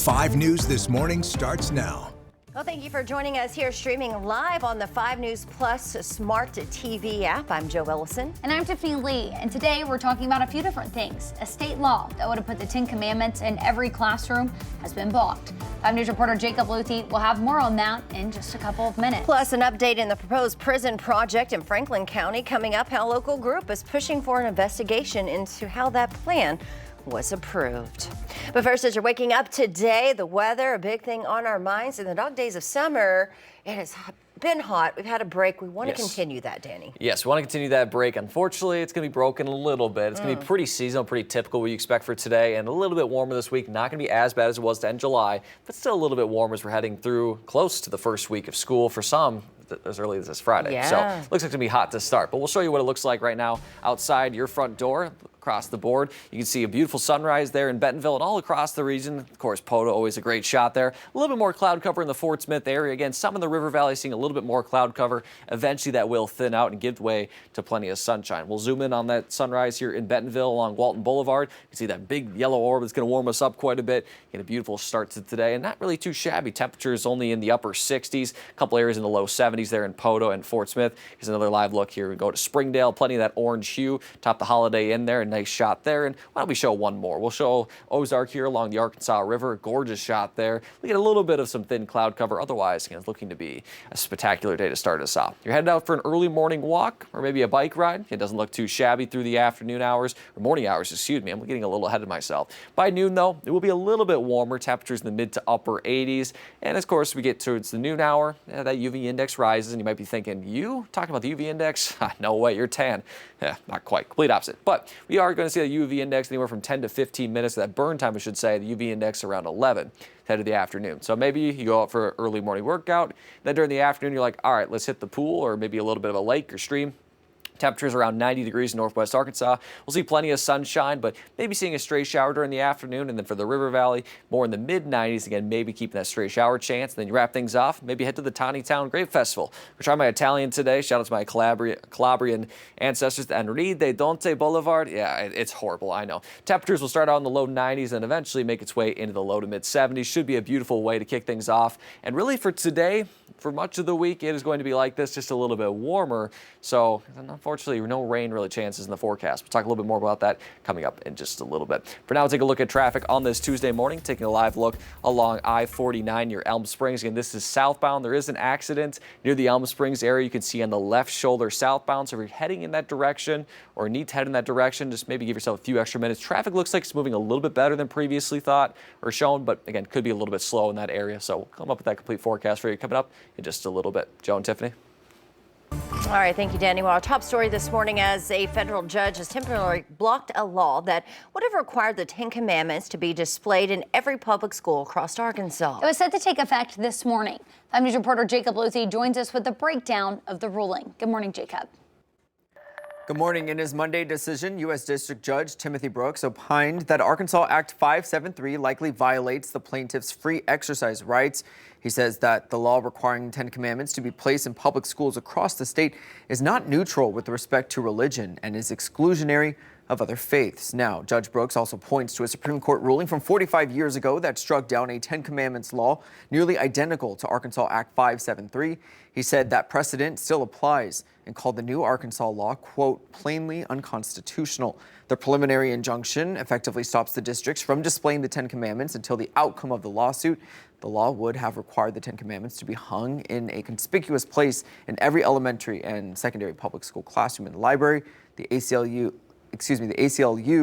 5 News This Morning starts now. Well, thank you for joining us here streaming live on the 5 News Plus Smart TV app. I'm Joe Ellison. And I'm Tiffany Lee. And today we're talking about a few different things. A state law that would have put the 10 Commandments in every classroom has been blocked. 5 News reporter Jacob Luthi will have more on that in just a couple of minutes. Plus, an update in the proposed prison project in Franklin County coming up. How a local group is pushing for an investigation into how that plan was approved. But first, as you're waking up today, the weather, a big thing on our minds. In the dog days of summer, it has been hot. We've had a break. We want to continue that, Danny. Yes, we want to continue that break. Unfortunately, it's going to be broken a little bit. It's going to be pretty seasonal, pretty typical what you expect for today, and a little bit warmer this week. Not going to be as bad as it was to end July, but still a little bit warmer as we're heading through close to the first week of school for some as early as this Friday. Yeah. So looks like it's going to be hot to start, but we'll show you what it looks like right now outside your front door. Across the board, you can see a beautiful sunrise there in Bentonville and all across the region. Of course, Poto, always a great shot there. A little bit more cloud cover in the Fort Smith area. Again, some in the River Valley seeing a little bit more cloud cover. Eventually, that will thin out and give way to plenty of sunshine. We'll zoom in on that sunrise here in Bentonville along Walton Boulevard. You can see that big yellow orb is going to warm us up quite a bit. Get a beautiful start to today, and not really too shabby. Temperatures only in the upper 60s. A couple areas in the low 70s there in Poto and Fort Smith. Here's another live look here. We go to Springdale. Plenty of that orange hue. Top the Holiday Inn there. A nice shot there. And why don't we show one more? We'll show Ozark here along the Arkansas River. Gorgeous shot there. We get a little bit of some thin cloud cover. Otherwise, again, it's looking to be a spectacular day to start us off. You're headed out for an early morning walk or maybe a bike ride. It doesn't look too shabby through the afternoon hours or morning hours, excuse me. I'm getting a little ahead of myself. By noon, though, it will be a little bit warmer. Temperatures in the mid to upper 80s. And of course, we get towards the noon hour, that UV index rises. And you might be thinking, you talking about the UV index? No way, you're tan. Yeah, not quite. Complete opposite. But we are going to see the UV index anywhere from 10 to 15 minutes. That burn time, I should say, the UV index around 11 head of the afternoon. So maybe you go out for an early morning workout. Then during the afternoon, you're like, all right, let's hit the pool or maybe a little bit of a lake or stream. Temperatures around 90 degrees in northwest Arkansas. We'll see plenty of sunshine, but maybe seeing a stray shower during the afternoon. And then for the River Valley, more in the mid-90s. Again, maybe keeping that stray shower chance. And then you wrap things off. Maybe head to the Tawny Town Grape Festival. We're trying my Italian today. Shout out to my Calabrian ancestors. Enrique de Donte Boulevard. Yeah, it's horrible, I know. Temperatures will start out in the low 90s and eventually make its way into the low to mid-70s. Should be a beautiful way to kick things off. And really for today, for much of the week, it is going to be like this, just a little bit warmer. So, unfortunately, no rain really chances in the forecast. We'll talk a little bit more about that coming up in just a little bit. For now, we'll take a look at traffic on this Tuesday morning, taking a live look along I-49 near Elm Springs. Again, this is southbound. There is an accident near the Elm Springs area. You can see on the left shoulder southbound. So if you're heading in that direction or need to head in that direction, just maybe give yourself a few extra minutes. Traffic looks like it's moving a little bit better than previously thought or shown, but again, could be a little bit slow in that area. So we'll come up with that complete forecast for you coming up in just a little bit. Joe and Tiffany. All right, thank you, Danny. Well, our top story this morning, as a federal judge has temporarily blocked a law that would have required the 10 Commandments to be displayed in every public school across Arkansas. It was set to take effect this morning. 5 News reporter Jacob Luthi joins us with a breakdown of the ruling. Good morning, Jacob. Good morning. In his Monday decision, U.S. District Judge Timothy Brooks opined that Arkansas Act 573 likely violates the plaintiff's free exercise rights. He says that the law requiring 10 Commandments to be placed in public schools across the state is not neutral with respect to religion and is exclusionary of other faiths. Now, Judge Brooks also points to a Supreme Court ruling from 45 years ago that struck down a 10 Commandments law nearly identical to Arkansas Act 573. He said that precedent still applies and called the new Arkansas law, quote, plainly unconstitutional. The preliminary injunction effectively stops the districts from displaying the 10 Commandments until the outcome of the lawsuit. The law would have required the 10 Commandments to be hung in a conspicuous place in every elementary and secondary public school classroom and library. The ACLU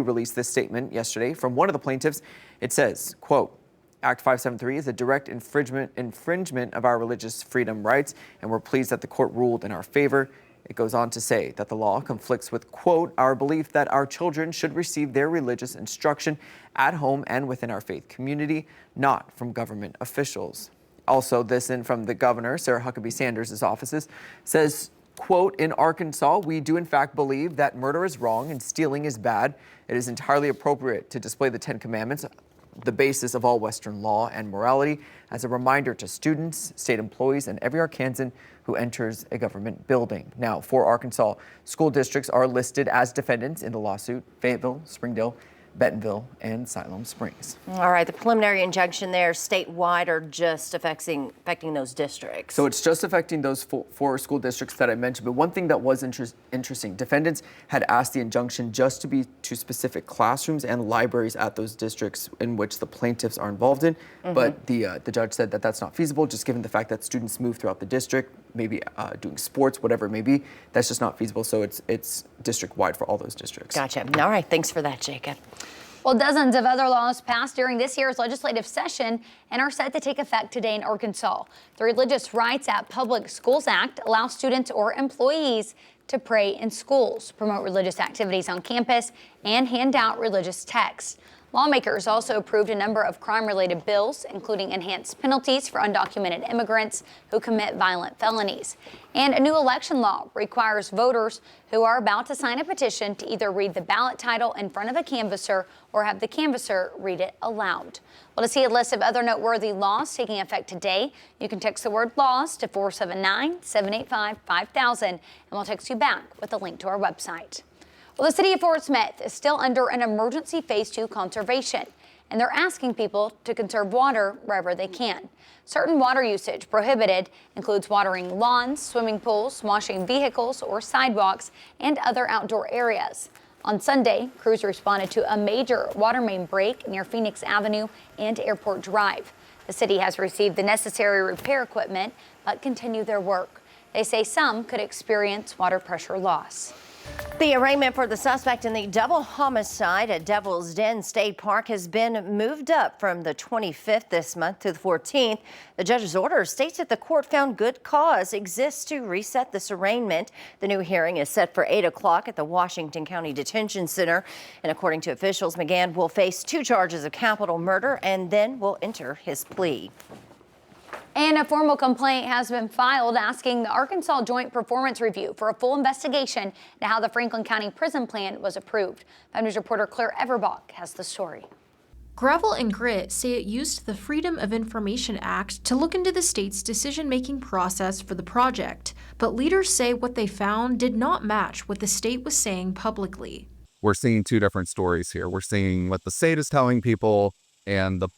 released this statement yesterday from one of the plaintiffs. It says, quote, Act 573 is a direct infringement of our religious freedom rights, and we're pleased that the court ruled in our favor. It goes on to say that the law conflicts with, quote, our belief that our children should receive their religious instruction at home and within our faith community, not from government officials. Also, this in from the governor, Sarah Huckabee Sanders' offices, says, quote, in Arkansas, we do in fact believe that murder is wrong and stealing is bad. It is entirely appropriate to display the 10 Commandments, the basis of all Western law and morality, as a reminder to students, state employees, and every Arkansan who enters a government building. Now, 4 Arkansas school districts are listed as defendants in the lawsuit: Fayetteville, Springdale, Bentonville, and Siloam Springs. All right, the preliminary injunction there statewide or just affecting those districts? So it's just affecting those four school districts that I mentioned. But one thing that was interesting, defendants had asked the injunction just to be to specific classrooms and libraries at those districts in which the plaintiffs are involved in. But the judge said that that's not feasible, just given the fact that students move throughout the district, maybe doing sports, whatever it may be. That's just not feasible. So it's district-wide for all those districts. Gotcha. All right, thanks for that, Jacob. Well, dozens of other laws passed during this year's legislative session and are set to take effect today in Arkansas. The Religious Rights at Public Schools Act allows students or employees to pray in schools, promote religious activities on campus, and hand out religious texts. Lawmakers also approved a number of crime-related bills, including enhanced penalties for undocumented immigrants who commit violent felonies. And a new election law requires voters who are about to sign a petition to either read the ballot title in front of a canvasser or have the canvasser read it aloud. Well, to see a list of other noteworthy laws taking effect today, you can text the word laws to 479-785-5000, and we'll text you back with a link to our website. Well, the city of Fort Smith is still under an emergency phase 2 conservation, and they're asking people to conserve water wherever they can. Certain water usage prohibited includes watering lawns, swimming pools, washing vehicles or sidewalks, and other outdoor areas. On Sunday, crews responded to a major water main break near Phoenix Avenue and Airport Drive. The city has received the necessary repair equipment, but continue their work. They say some could experience water pressure loss. The arraignment for the suspect in the double homicide at Devil's Den State Park has been moved up from the 25th this month to the 14th. The judge's order states that the court found good cause exists to reset this arraignment. The new hearing is set for 8 o'clock at the Washington County Detention Center. And according to officials, McGann will face 2 charges of capital murder and then will enter his plea. And a formal complaint has been filed asking the Arkansas Joint Performance Review for a full investigation into how the Franklin County Prison Plan was approved. 5 News reporter Claire Everbach has the story. Gravel and Grit say it used the Freedom of Information Act to look into the state's decision-making process for the project, but leaders say what they found did not match what the state was saying publicly. We're seeing 2 different stories here. We're seeing what the state is telling people and the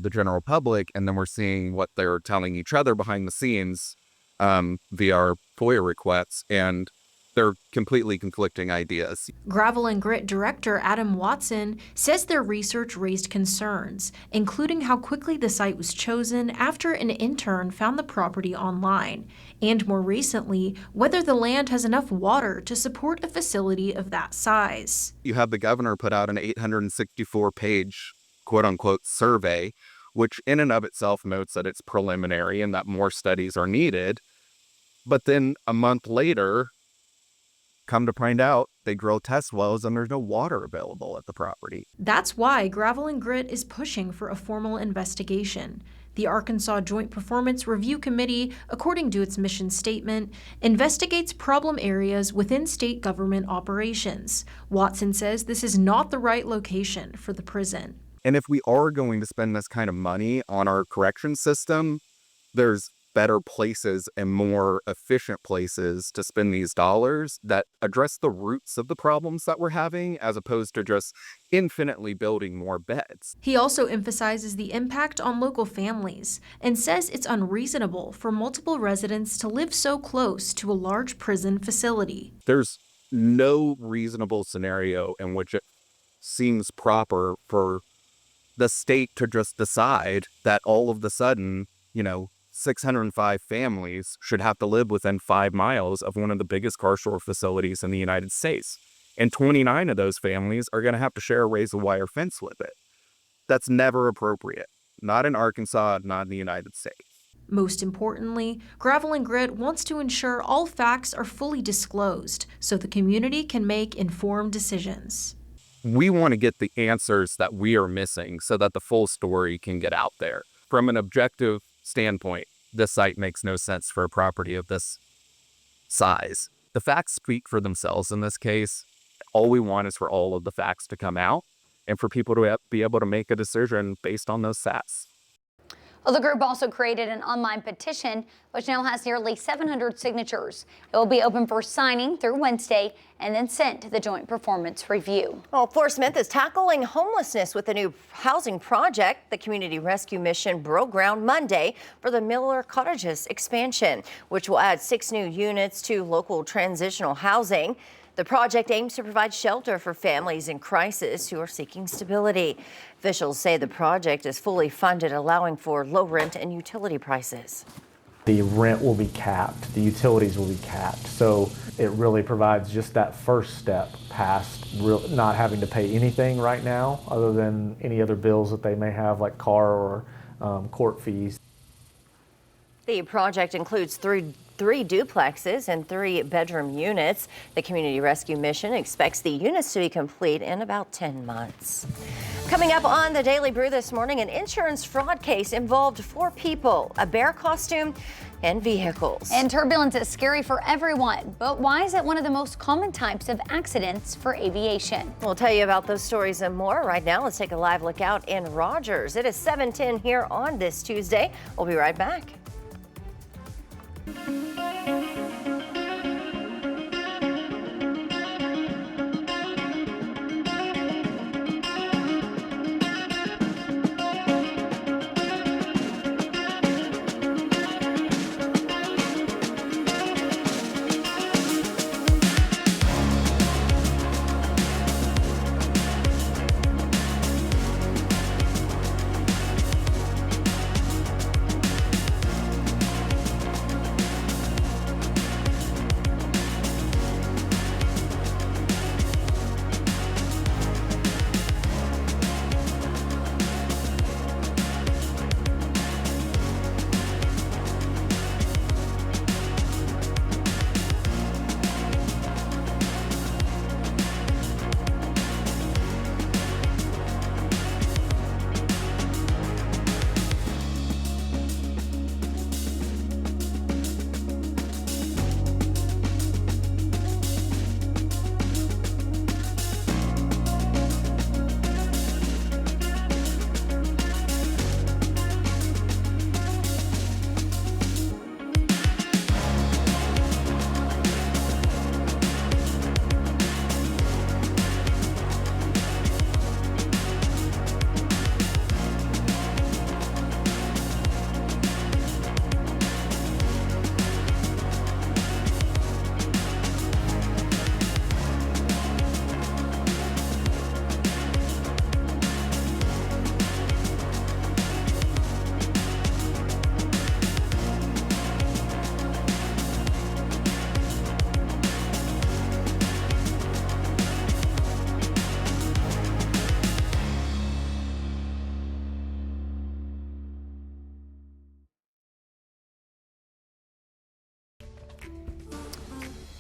general public, and then we're seeing what they're telling each other behind the scenes via our FOIA requests, and they're completely conflicting ideas. Gravel and Grit director Adam Watson says their research raised concerns, including how quickly the site was chosen after an intern found the property online, and more recently, whether the land has enough water to support a facility of that size. You have the governor put out an 864-page quote-unquote survey, which in and of itself notes that it's preliminary and that more studies are needed. But then a month later, come to find out, they drill test wells and there's no water available at the property. That's why Gravel and Grit is pushing for a formal investigation. The Arkansas Joint Performance Review Committee, according to its mission statement, investigates problem areas within state government operations. Watson says this is not the right location for the prison. And if we are going to spend this kind of money on our correction system, there's better places and more efficient places to spend these dollars that address the roots of the problems that we're having, as opposed to just infinitely building more beds. He also emphasizes the impact on local families and says it's unreasonable for multiple residents to live so close to a large prison facility. There's no reasonable scenario in which it seems proper for the state to just decide that all of the sudden, 605 families should have to live within 5 miles of one of the biggest carceral facilities in the United States. And 29 of those families are going to have to share a razor wire fence with it. That's never appropriate. Not in Arkansas, not in the United States. Most importantly, Gravel and Grit wants to ensure all facts are fully disclosed so the community can make informed decisions. We want to get the answers that we are missing so that the full story can get out there. From an objective standpoint, this site makes no sense for a property of this size. The facts speak for themselves in this case. All we want is for all of the facts to come out and for people to be able to make a decision based on those facts. Well, the group also created an online petition, which now has nearly 700 signatures. It will be open for signing through Wednesday and then sent to the Joint Performance Review. Well, Fort Smith is tackling homelessness with a new housing project. The Community Rescue Mission broke ground Monday for the Miller Cottages expansion, which will add 6 new units to local transitional housing. The project aims to provide shelter for families in crisis who are seeking stability. Officials say the project is fully funded, allowing for low rent and utility prices. The rent will be capped, the utilities will be capped. So it really provides just that first step past not having to pay anything right now other than any other bills that they may have, like car or court fees. The project includes three duplexes and 3-bedroom units. The Community Rescue Mission expects the units to be complete in about 10 months. Coming up on the Daily Brew this morning, an insurance fraud case involved 4 people, a bear costume, and vehicles. And turbulence is scary for everyone, but why is it one of the most common types of accidents for aviation? We'll tell you about those stories and more. Right now, let's take a live look out in Rogers. It is 7:10 here on this Tuesday. We'll be right back.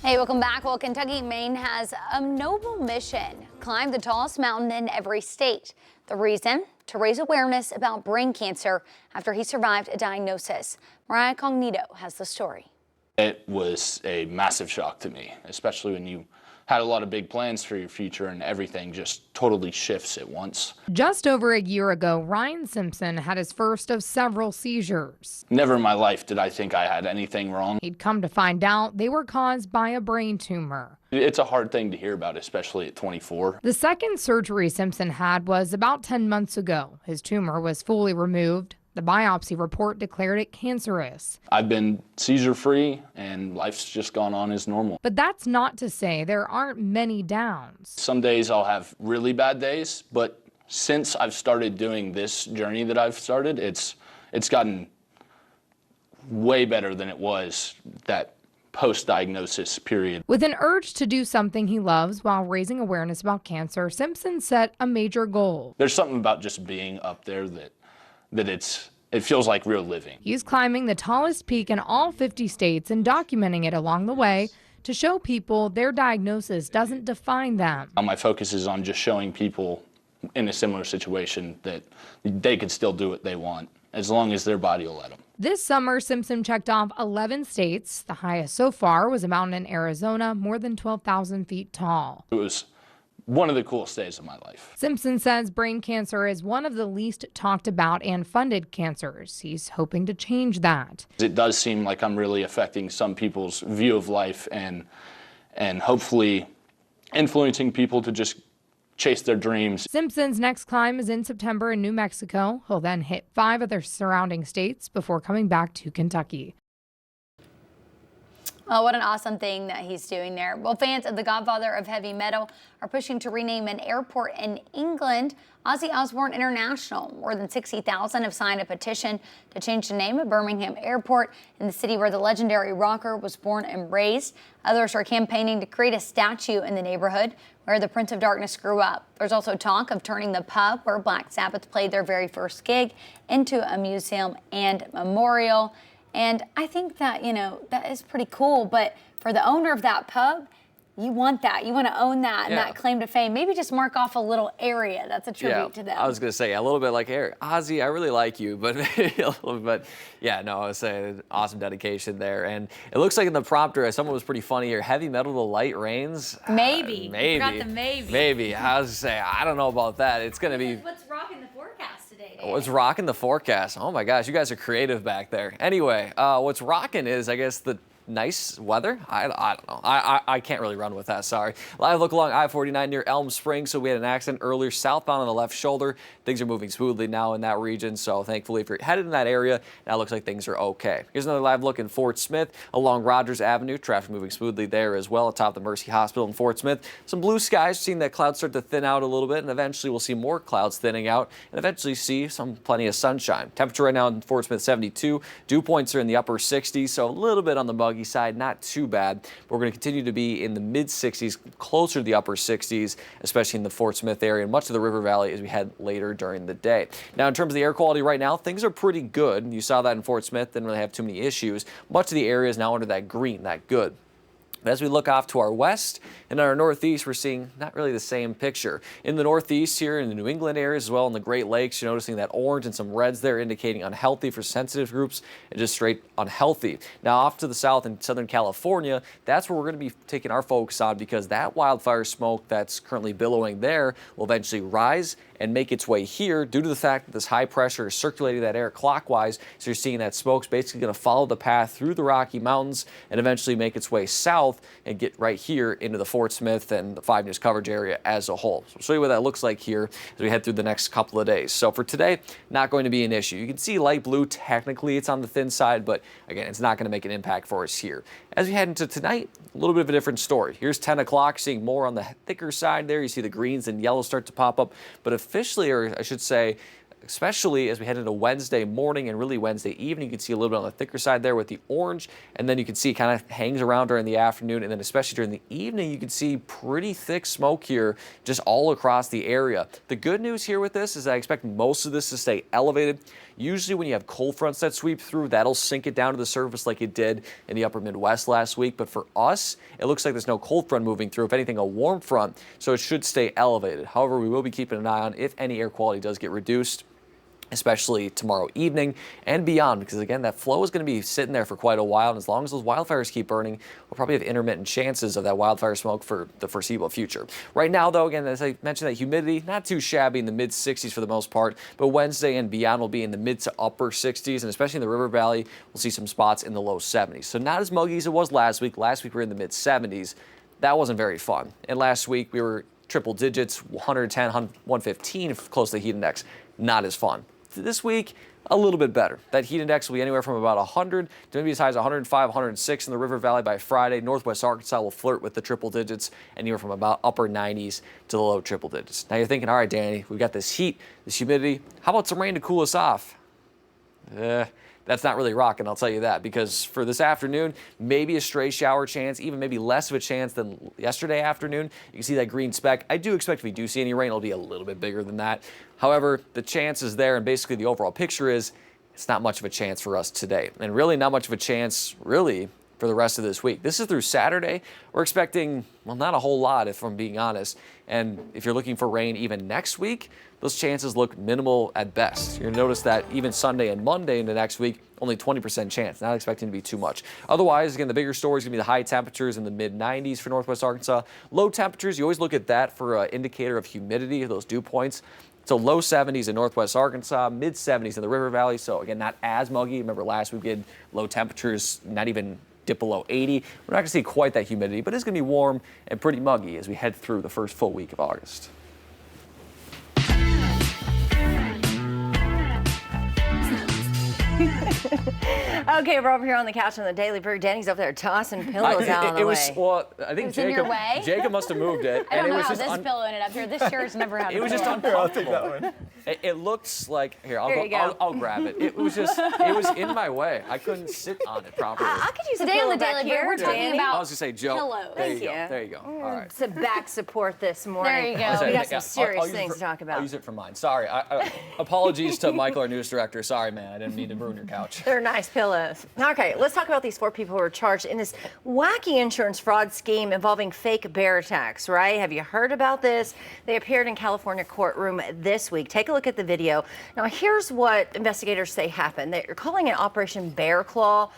Hey, welcome back. Well, Kentucky, Maine has a noble mission: climb the tallest mountain in every state. The reason? To raise awareness about brain cancer after he survived a diagnosis. Mariah Cognito has the story. It was a massive shock to me, especially when you had a lot of big plans for your future and everything just totally shifts at once. Just over a year ago, Ryan Simpson had his first of several seizures. Never in my life did I think I had anything wrong. He'd come to find out they were caused by a brain tumor. It's a hard thing to hear about, especially at 24. The second surgery Simpson had was about 10 months ago. His tumor was fully removed. The biopsy report declared it cancerous. I've been seizure-free and life's just gone on as normal. But that's not to say there aren't many downs. Some days I'll have really bad days, but since I've started doing this journey that I've started, it's gotten way better than it was that post-diagnosis period. With an urge to do something he loves while raising awareness about cancer, Simpson set a major goal. There's something about just being up there that it feels like real living. He's climbing the tallest peak in all 50 states and documenting it along the way to show people their diagnosis doesn't define them. My focus is on just showing people in a similar situation that they can still do what they want as long as their body will let them. This summer, Simpson checked off 11 states. The highest so far was a mountain in Arizona, more than 12,000 feet tall. It was one of the coolest days of my life. Simpson says brain cancer is one of the least talked about and funded cancers. He's hoping to change that. It does seem like I'm really affecting some people's view of life and hopefully influencing people to just chase their dreams. Simpson's next climb is in September in New Mexico. He'll then hit 5 other surrounding states before coming back to Kentucky. Oh, what an awesome thing that he's doing there. Well, fans of the godfather of heavy metal are pushing to rename an airport in England Ozzy Osbourne International. More than 60,000 have signed a petition to change the name of Birmingham Airport in the city where the legendary rocker was born and raised. Others are campaigning to create a statue in the neighborhood where the Prince of Darkness grew up. There's also talk of turning the pub where Black Sabbath played their very first gig into a museum and memorial. And I think that, that is pretty cool. But for the owner of that pub, you want that. You want to own that and that claim to fame. Maybe just mark off a little area that's a tribute to them. I was going to say a little bit like, hey, Ozzy, I really like you, but maybe a little bit. Yeah, no, I was saying awesome dedication there. And it looks like in the prompter, someone was pretty funny here. Heavy metal to light rains. Maybe. Maybe. Forgot the maybe. Maybe. I was going to say, I don't know about that. It's going to be. What's rocking the forecast today? What's rocking the forecast? Oh my gosh, you guys are creative back there. Anyway, what's rocking is, I guess, the nice weather. I don't know. I can't really run with that, sorry. Live look along I-49 near Elm Springs. So we had an accident earlier southbound on the left shoulder. Things are moving smoothly now in that region. So thankfully, if you're headed in that area, now it looks like things are okay. Here's another live look in Fort Smith along Rogers Avenue. Traffic moving smoothly there as well atop the Mercy Hospital in Fort Smith. Some blue skies, seeing that clouds start to thin out a little bit, and eventually we'll see more clouds thinning out and eventually see plenty of sunshine. Temperature right now in Fort Smith 72. Dew points are in the upper 60s, so a little bit on the muggy side, not too bad. But we're going to continue to be in the mid 60s, closer to the upper 60s, especially in the Fort Smith area and much of the River Valley as we head later during the day. Now, in terms of the air quality right now, things are pretty good. You saw that in Fort Smith, didn't really have too many issues. Much of the area is now under that green, that good. But as we look off to our west and our northeast, we're seeing not really the same picture. In the northeast here in the New England areas as well in the Great Lakes, you're noticing that orange and some reds there indicating unhealthy for sensitive groups and just straight unhealthy. Now off to the south in Southern California, that's where we're going to be taking our focus on because that wildfire smoke that's currently billowing there will eventually rise and make its way here due to the fact that this high pressure is circulating that air clockwise. So you're seeing that smoke's basically going to follow the path through the Rocky Mountains and eventually make its way south and get right here into the Fort Smith and the 5 News coverage area as a whole. So I'll show you what that looks like here as we head through the next couple of days. So for today, not going to be an issue. You can see light blue, technically it's on the thin side, but again, it's not going to make an impact for us here. As we head into tonight, a little bit of a different story. Here's 10 o'clock, seeing more on the thicker side there. You see the greens and yellows start to pop up, but officially, or I should say, especially as we head into Wednesday morning and really Wednesday evening, you can see a little bit on the thicker side there with the orange, and then you can see it kind of hangs around during the afternoon, and then especially during the evening, you can see pretty thick smoke here just all across the area. The good news here with this is I expect most of this to stay elevated. Usually when you have cold fronts that sweep through, that'll sink it down to the surface like it did in the upper Midwest last week. But for us, it looks like there's no cold front moving through. If anything, a warm front, so it should stay elevated. However, we will be keeping an eye on if any air quality does get reduced, especially tomorrow evening and beyond, because again, that flow is going to be sitting there for quite a while, and as long as those wildfires keep burning, we'll probably have intermittent chances of that wildfire smoke for the foreseeable future. Right now, though, again, as I mentioned, that humidity, not too shabby in the mid 60s for the most part, but Wednesday and beyond will be in the mid to upper 60s, and especially in the River Valley, we'll see some spots in the low 70s. So not as muggy as it was last week. Last week we were in the mid 70s. That wasn't very fun. And last week we were triple digits, 110, 115, close to the heat index. Not as fun. This week, a little bit better. That heat index will be anywhere from about 100 to maybe as high as 105, 106 in the River Valley by Friday. Northwest Arkansas will flirt with the triple digits, anywhere from about upper 90s to the low triple digits. Now you're thinking, all right, Danny, we've got this heat, this humidity. How about some rain to cool us off? That's not really rocking, I'll tell you that, because for this afternoon, maybe a stray shower chance, even maybe less of a chance than yesterday afternoon. You can see that green speck. I do expect if we do see any rain, it'll be a little bit bigger than that. However, the chance is there, and basically the overall picture is it's not much of a chance for us today. And really not much of a chance, really, for the rest of this week. This is through Saturday. We're expecting, well, not a whole lot if I'm being honest. And if you're looking for rain even next week, those chances look minimal at best. You're gonna notice that even Sunday and Monday into next week, only 20% chance, not expecting to be too much. Otherwise, again, the bigger story is gonna be the high temperatures in the mid-90s for Northwest Arkansas. Low temperatures, you always look at that for an indicator of humidity, those dew points. So low 70s in Northwest Arkansas, mid 70s in the River Valley. So again, not as muggy. Remember last week we had low temperatures, not even dip below 80. We're not gonna see quite that humidity, but it's gonna be warm and pretty muggy as we head through the first full week of August. Okay, we're over here on the couch on the Daily Brew. Danny's up there tossing pillows out of the way. Well, I think was in your way? Jacob must have moved it. I don't and know it was how just this pillow ended up here. This chair's never had a It was just pillow. uncomfortable. It looks like, here, There you go. I'll grab it. It was in my way. I couldn't sit on it properly. I could use a Today on pillow the back Daily Brew, here, we're talking Danny. about I was gonna say, Joe. pillows. There you Thank go. you. There you go. All right. Some back support this morning. There you go. We got Yeah, some I'll serious use it things for- to talk about. I'll use it for mine. Sorry. Apologies to Michael, our news director. Sorry, man. I didn't mean to ruin your couch. They're nice pillows. Okay, let's talk about these 4 people who were charged in this wacky insurance fraud scheme involving fake bear attacks, right? Have you heard about this? They appeared in California courtroom this week. Take a look at the video. Now, here's what investigators say happened. They're calling it Operation Bear Claw.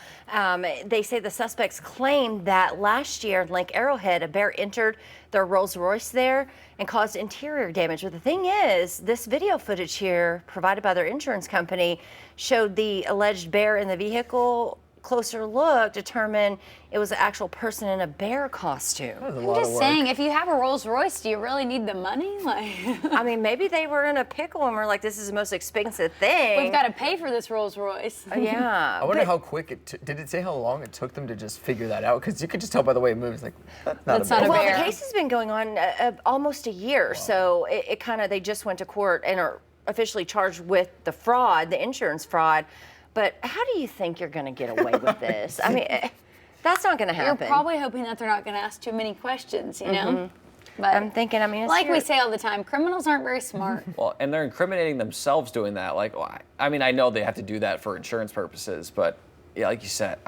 They say the suspects claimed that last year in Lake Arrowhead, a bear entered their Rolls Royce there and caused interior damage. But the thing is, this video footage here provided by their insurance company showed the alleged bear in the vehicle. Closer look determined it was an actual person in a bear costume. I'm just saying, if you have a Rolls Royce, do you really need the money? Like, I mean, maybe they were in a pickle and were like, this is the most expensive thing. we've got to pay for this Rolls Royce. Yeah. I wonder how quick did it say how long it took them to just figure that out? Because you could just tell by the way it moves. Like, that's not a Well, bear. the case has been going on almost a year, so it kind of, they just went to court and are officially charged with the fraud, the insurance fraud. But how do you think you're going to get away with this? I mean, that's not going to happen. You're probably hoping that they're not going to ask too many questions, you know? But I'm thinking, I mean, it's like we your- say all the time, criminals aren't very smart. Well, and they're incriminating themselves doing that. Like, I mean, I know they have to do that for insurance purposes, but yeah, like you said,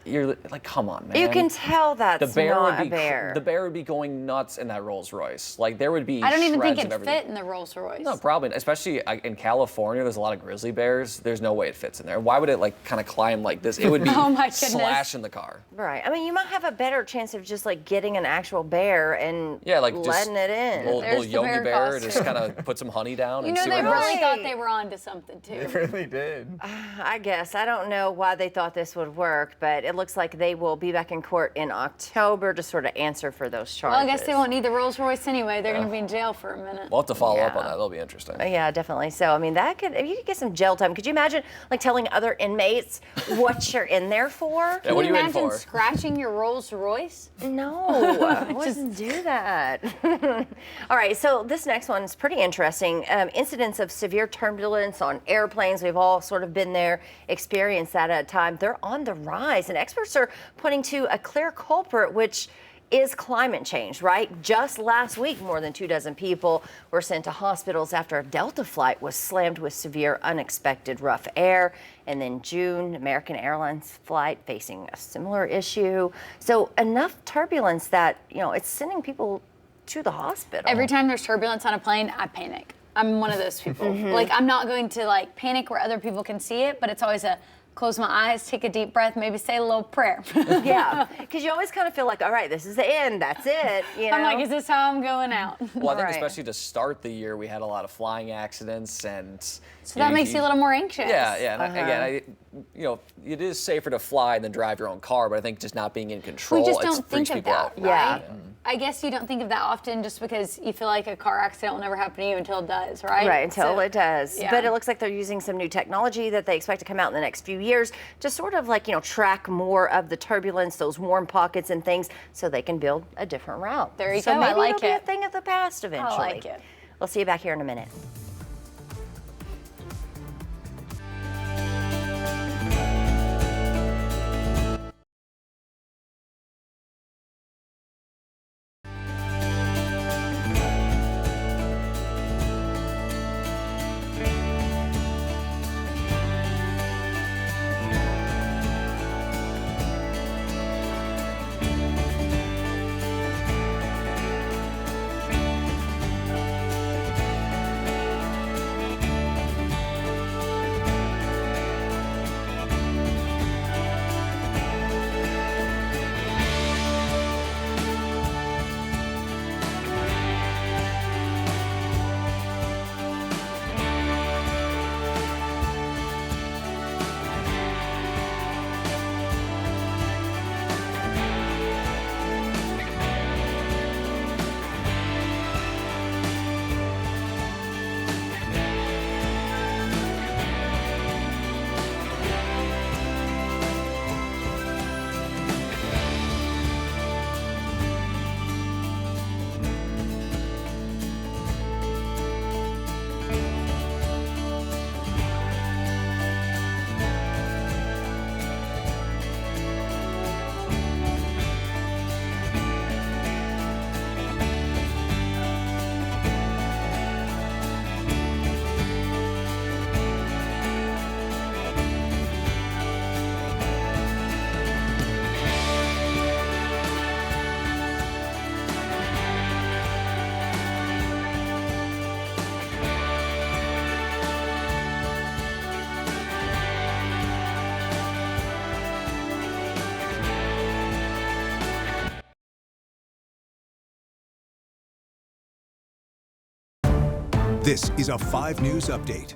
you're like, come on, man. You can tell that's the bear not would be a bear. the bear would be going nuts in that Rolls Royce. Like there would be. I don't even think shreds of it'd everything. fit in the Rolls Royce. No, probably, especially in California. There's a lot of grizzly bears. There's no way it fits in there. Why would it like kind of climb like this? It would be Oh my goodness. slashing the car. Right. I mean, you might have a better chance of just like getting an actual bear and Yeah, like just letting it in. Little There's the Yogi bear bear, costume. just kind of put some honey down You and know, see they what really happens. thought they were onto something, too. It really did. I guess. I don't know why they thought this would work, but it looks like they will be back in court in October to sort of answer for those charges. Well, I guess they won't need the Rolls Royce anyway. They're going to be in jail for a minute. We'll have to follow up on Yeah. that. That'll be interesting. Yeah, definitely. So, I mean, that could, if you could get some jail time. Could you imagine, like, telling other inmates what you're in there for? Yeah, what are Can you in imagine for? scratching your Rolls Royce? No, I wouldn't do that. All right, so this next one is pretty interesting. Incidents of severe turbulence on airplanes. We've all sort of been there, experienced that at a time. They're on the rise, and experts are pointing to a clear culprit, which is climate change, right? Just last week, more than 24 people were sent to hospitals after a Delta flight was slammed with severe, unexpected rough air. And then June, American Airlines flight facing a similar issue. So enough turbulence that, you know, it's sending people to the hospital. Every time there's turbulence on a plane, I panic. I'm one of those people. Like, I'm not going to, like, panic where other people can see it, but it's always a close my eyes, take a deep breath, maybe say a little prayer. Yeah, because you always kind of feel like, all right, this is the end, that's it. You know? I'm like, is this how I'm going out? Well, I think Right. especially to start the year, we had a lot of flying accidents, and So that makes you a little more anxious. Yeah, yeah. And again, you know, it is safer to fly than drive your own car, but I think just not being in control, We just it don't freaks think of people that, out. right? I guess you don't think of that often just because you feel like a car accident will never happen to you until it does, right? Right, until So- it does. yeah. But it looks like they're using some new technology that they expect to come out in the next few years to sort of like, you know, track more of the turbulence, those warm pockets and things, so they can build a different route. There you so go, I maybe like it'll be a it. thing of the past eventually. like it. We'll see you back here in a minute. This is a 5 News Update.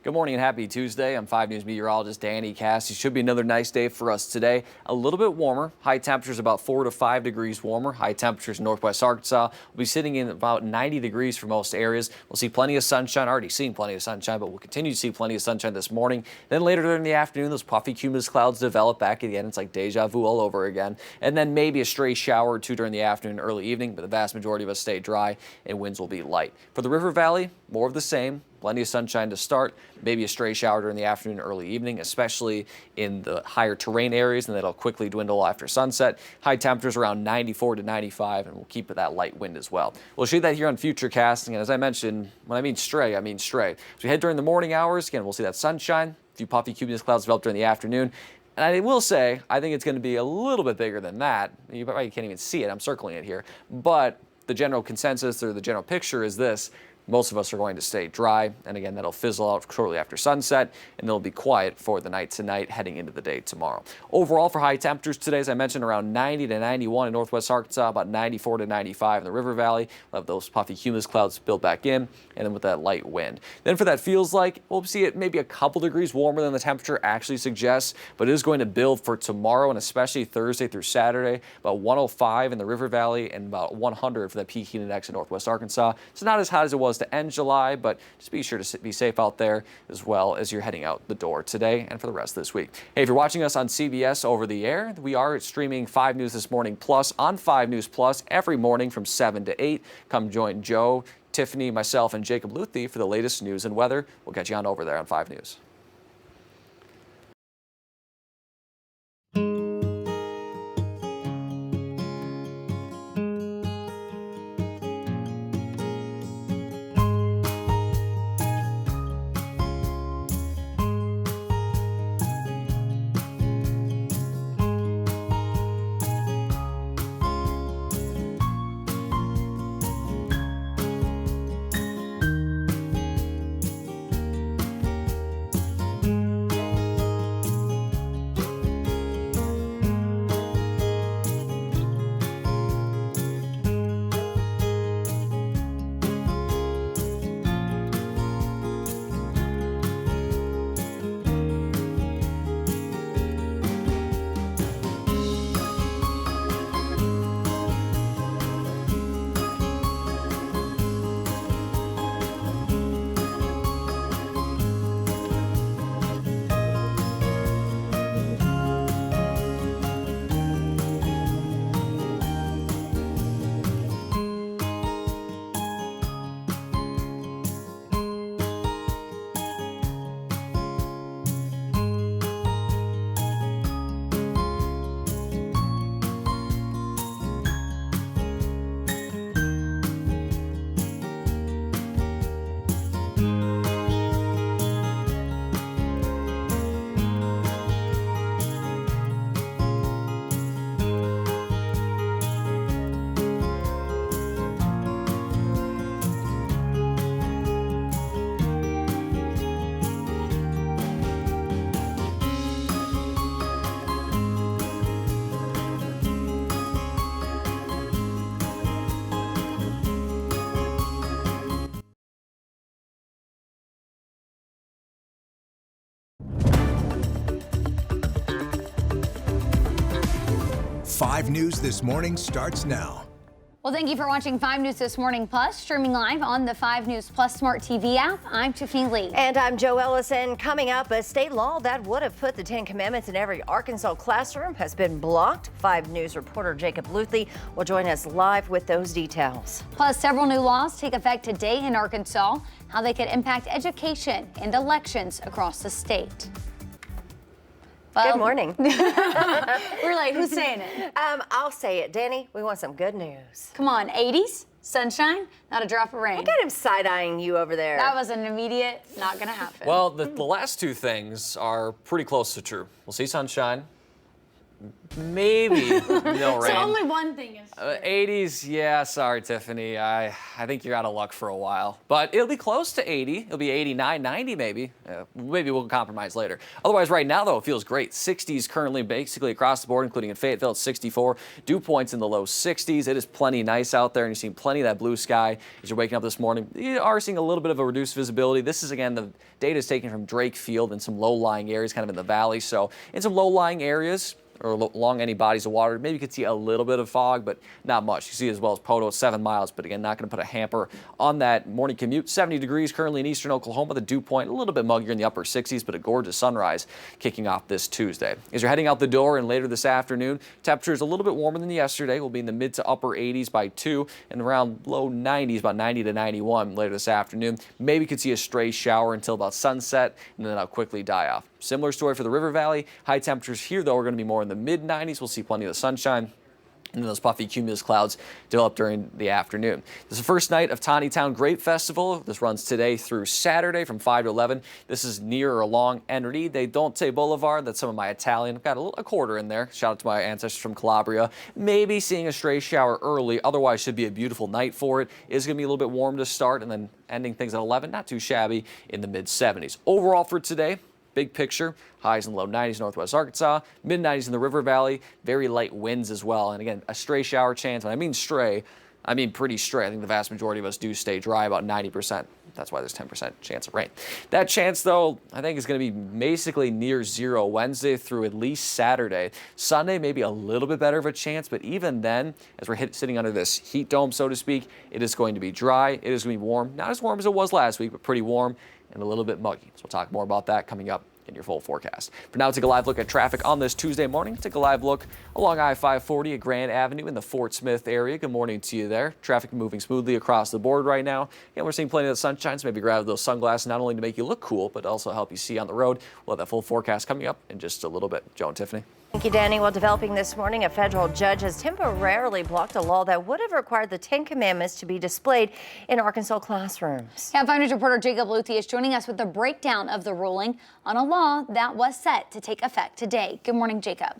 Good morning and happy Tuesday. I'm 5 News meteorologist Danny Cass. It should be another nice day for us today. A little bit warmer. High temperatures about 4 to 5 degrees warmer. High temperatures in northwest Arkansas will be sitting in about 90 degrees for most areas. We'll see plenty of sunshine. Already seen plenty of sunshine, but we'll continue to see plenty of sunshine this morning. Then later during the afternoon, those puffy cumulus clouds develop back again. It's like deja vu all over again. And then maybe a stray shower or two during the afternoon, early evening, but the vast majority of us stay dry and winds will be light. For the River Valley, more of the same. Plenty of sunshine to start, maybe a stray shower during the afternoon, early evening, especially in the higher terrain areas, and that'll quickly dwindle after sunset. High temperatures around 94 to 95, and we'll keep that light wind as well. We'll see that here on Futurecast, and as I mentioned, when I mean stray, I mean stray. As we head during the morning hours, again, we'll see that sunshine, a few puffy cumulus clouds develop during the afternoon. And I will say, I think it's going to be a little bit bigger than that. You probably can't even see it. I'm circling it here. But the general consensus or the general picture is this. Most of us are going to stay dry, and again, that'll fizzle out shortly after sunset, and it'll be quiet for the night tonight, heading into the day tomorrow. Overall, for high temperatures today, as I mentioned, around 90 to 91 in northwest Arkansas, about 94 to 95 in the River Valley. We'll have those puffy cumulus clouds build back in, and then with that light wind. Then for that feels like, we'll see it maybe a couple degrees warmer than the temperature actually suggests, but it is going to build for tomorrow, and especially Thursday through Saturday, about 105 in the River Valley and about 100 for the peak heat index in northwest Arkansas. So not as hot as it was to end July, but just be sure to be safe out there as well as you're heading out the door today and for the rest of this week. Hey, if you're watching us on CBS over the air, we are streaming 5 News This Morning Plus on 5 News Plus every morning from 7 to 8. Come join Joe, Tiffany, myself, and Jacob Luthi for the latest news and weather. We'll get you on over there on 5 News. Five News This Morning starts now. Well, thank you for watching 5 News This Morning Plus, streaming live on the 5 News Plus Smart TV app. I'm Tiffany Lee. And I'm Joe Ellison. Coming up, a state law that would have put the 10 Commandments in every Arkansas classroom has been blocked. 5 News reporter Jacob Luthi will join us live with those details. Plus, several new laws take effect today in Arkansas, how they could impact education and elections across the state. Good morning. We're like, who's saying it? I'll say it. Danny, we want some good news. Come on, 80s, sunshine, not a drop of rain. Look at him side-eyeing you over there. That was an immediate, not gonna happen. Well, the last two things are pretty close to true. We'll see sunshine. Maybe no rain. So only one thing is 80s, yeah, sorry, Tiffany. I think you're out of luck for a while. But it'll be close to 80. It'll be 89, 90 maybe. Maybe we'll compromise later. Otherwise, right now, though, it feels great. 60s currently basically across the board, including in Fayetteville at 64. Dew points in the low 60s. It is plenty nice out there, and you're seeing plenty of that blue sky as you're waking up this morning. You are seeing a little bit of a reduced visibility. This is, again, the data is taken from Drake Field and some low-lying areas kind of in the valley. So in some low-lying areas, or along any bodies of water, maybe you could see a little bit of fog, but not much. You see as well as Poto, 7 miles, but again, not going to put a hamper on that morning commute. 70 degrees currently in eastern Oklahoma. The dew point a little bit muggier in the upper 60s, but a gorgeous sunrise kicking off this Tuesday. As you're heading out the door and later this afternoon, temperatures a little bit warmer than yesterday. We'll be in the mid to upper 80s by 2 and around low 90s, about 90 to 91 later this afternoon. Maybe you could see a stray shower until about sunset, and then that'll quickly die off. Similar story for the River Valley. High temperatures here, though, are going to be more in the mid-90s. We'll see plenty of the sunshine. And then those puffy cumulus clouds develop during the afternoon. This is the first night of Tawny Town Grape Festival. This runs today through Saturday from 5 to 11. This is near or along Enrique de Donte Boulevard. That's some of my Italian. Got a quarter in there. Shout out to my ancestors from Calabria. Maybe seeing a stray shower early. Otherwise, should be a beautiful night for it. It's going to be a little bit warm to start and then ending things at 11. Not too shabby in the mid-70s. Overall for today, big picture, highs in the low 90s northwest Arkansas, mid 90s in the River Valley, very light winds as well. And again, a stray shower chance. When I mean stray, I mean pretty stray. I think the vast majority of us do stay dry, about 90%. That's why there's 10% chance of rain. That chance, though, I think is going to be basically near zero Wednesday through at least Saturday. Sunday, maybe a little bit better of a chance, but even then, as we're sitting under this heat dome, so to speak, it is going to be dry. It is going to be warm. Not as warm as it was last week, but pretty warm and a little bit muggy. So we'll talk more about that coming up in your full forecast. For now, take a live look at traffic on this Tuesday morning. Take a live look along I-540 at Grand Avenue in the Fort Smith area. Good morning to you there. Traffic moving smoothly across the board right now. And we're seeing plenty of the sunshine, so maybe grab those sunglasses not only to make you look cool, but also help you see on the road. We'll have that full forecast coming up in just a little bit. Joe and Tiffany. Thank you, Danny. Well, developing this morning, a federal judge has temporarily blocked a law that would have required the Ten Commandments to be displayed in Arkansas classrooms. Yeah, 5 News reporter Jacob Luthi is joining us with the breakdown of the ruling on a law that was set to take effect today. Good morning, Jacob.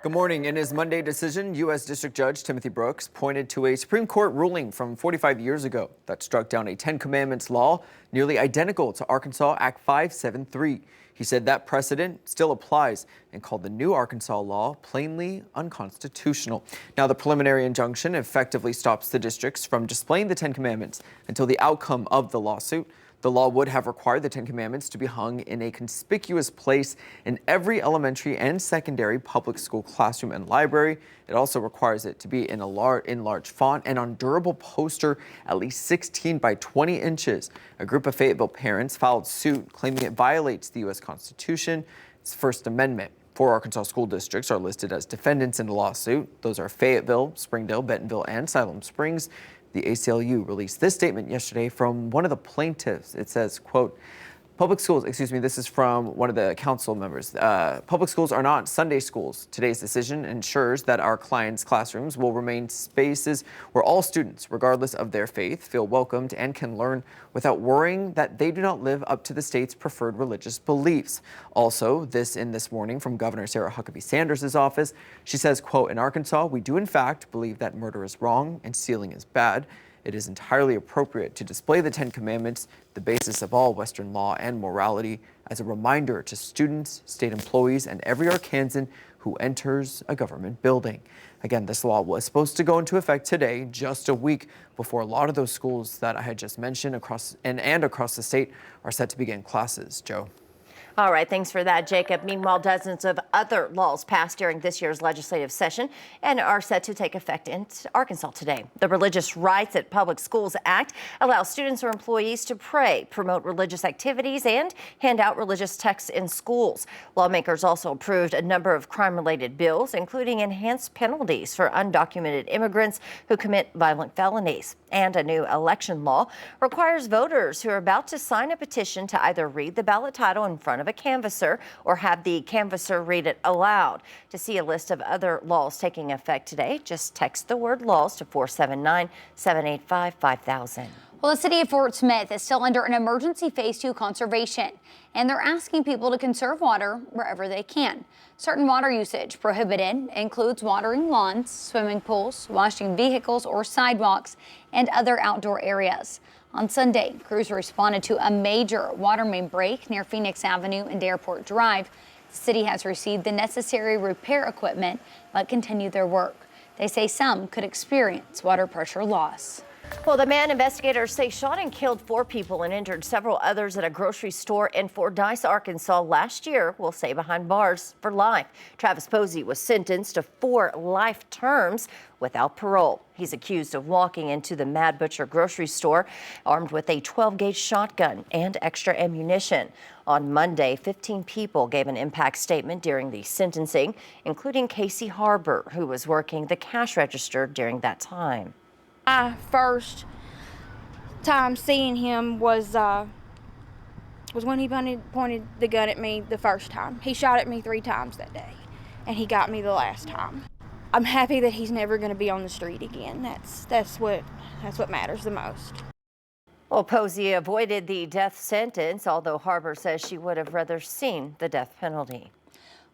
Good morning. In his Monday decision, U.S. District Judge Timothy Brooks pointed to a Supreme Court ruling from 45 years ago that struck down a Ten Commandments law nearly identical to Arkansas Act 573. He said that precedent still applies and called the new Arkansas law plainly unconstitutional. Now, the preliminary injunction effectively stops the districts from displaying the Ten Commandments until the outcome of the lawsuit. The law would have required the Ten Commandments to be hung in a conspicuous place in every elementary and secondary public school classroom and library. It also requires it to be in large font and on durable poster at least 16 by 20 inches. A group of Fayetteville parents filed suit claiming it violates the U.S. Constitution, its First Amendment. 4 Arkansas school districts are listed as defendants in the lawsuit. Those are Fayetteville, Springdale, Bentonville, and Siloam Springs. The ACLU released this statement yesterday from one of the plaintiffs. It says, quote, this is from one of the council members. Public schools are not Sunday schools. Today's decision ensures that our clients' classrooms will remain spaces where all students, regardless of their faith, feel welcomed and can learn without worrying that they do not live up to the state's preferred religious beliefs. Also, this morning from Governor Sarah Huckabee Sanders' office. She says, quote, in Arkansas, we do in fact believe that murder is wrong and stealing is bad. It is entirely appropriate to display the Ten Commandments, the basis of all Western law and morality, as a reminder to students, state employees, and every Arkansan who enters a government building. Again, this law was supposed to go into effect today, just a week before a lot of those schools that I had just mentioned across the state are set to begin classes. Joe. All right, thanks for that, Jacob. Meanwhile, dozens of other laws passed during this year's legislative session and are set to take effect in Arkansas today. The Religious Rights at Public Schools Act allows students or employees to pray, promote religious activities, and hand out religious texts in schools. Lawmakers also approved a number of crime-related bills, including enhanced penalties for undocumented immigrants who commit violent felonies. And a new election law requires voters who are about to sign a petition to either read the ballot title in front of a canvasser or have the canvasser read it aloud. To see a list of other laws taking effect today, just text the word laws to 479-785-5000. Well, the city of Fort Smith is still under an emergency phase 2 conservation, and they're asking people to conserve water wherever they can. Certain water usage prohibited includes watering lawns, swimming pools, washing vehicles or sidewalks, and other outdoor areas. On Sunday, crews responded to a major water main break near Phoenix Avenue and Airport Drive. The city has received the necessary repair equipment, but continued their work. They say some could experience water pressure loss. Well, the man investigators say shot and killed 4 people and injured several others at a grocery store in Fordyce, Arkansas last year will stay behind bars for life. Travis Posey was sentenced to 4 life terms without parole. He's accused of walking into the Mad Butcher grocery store armed with a 12-gauge shotgun and extra ammunition. On Monday, 15 people gave an impact statement during the sentencing, including Casey Harbor, who was working the cash register during that time. My first time seeing him was when he pointed the gun at me the first time. He shot at me 3 times that day, and he got me the last time. I'm happy that he's never going to be on the street again. That's what matters the most. Well, Posey avoided the death sentence, although Harbor says she would have rather seen the death penalty.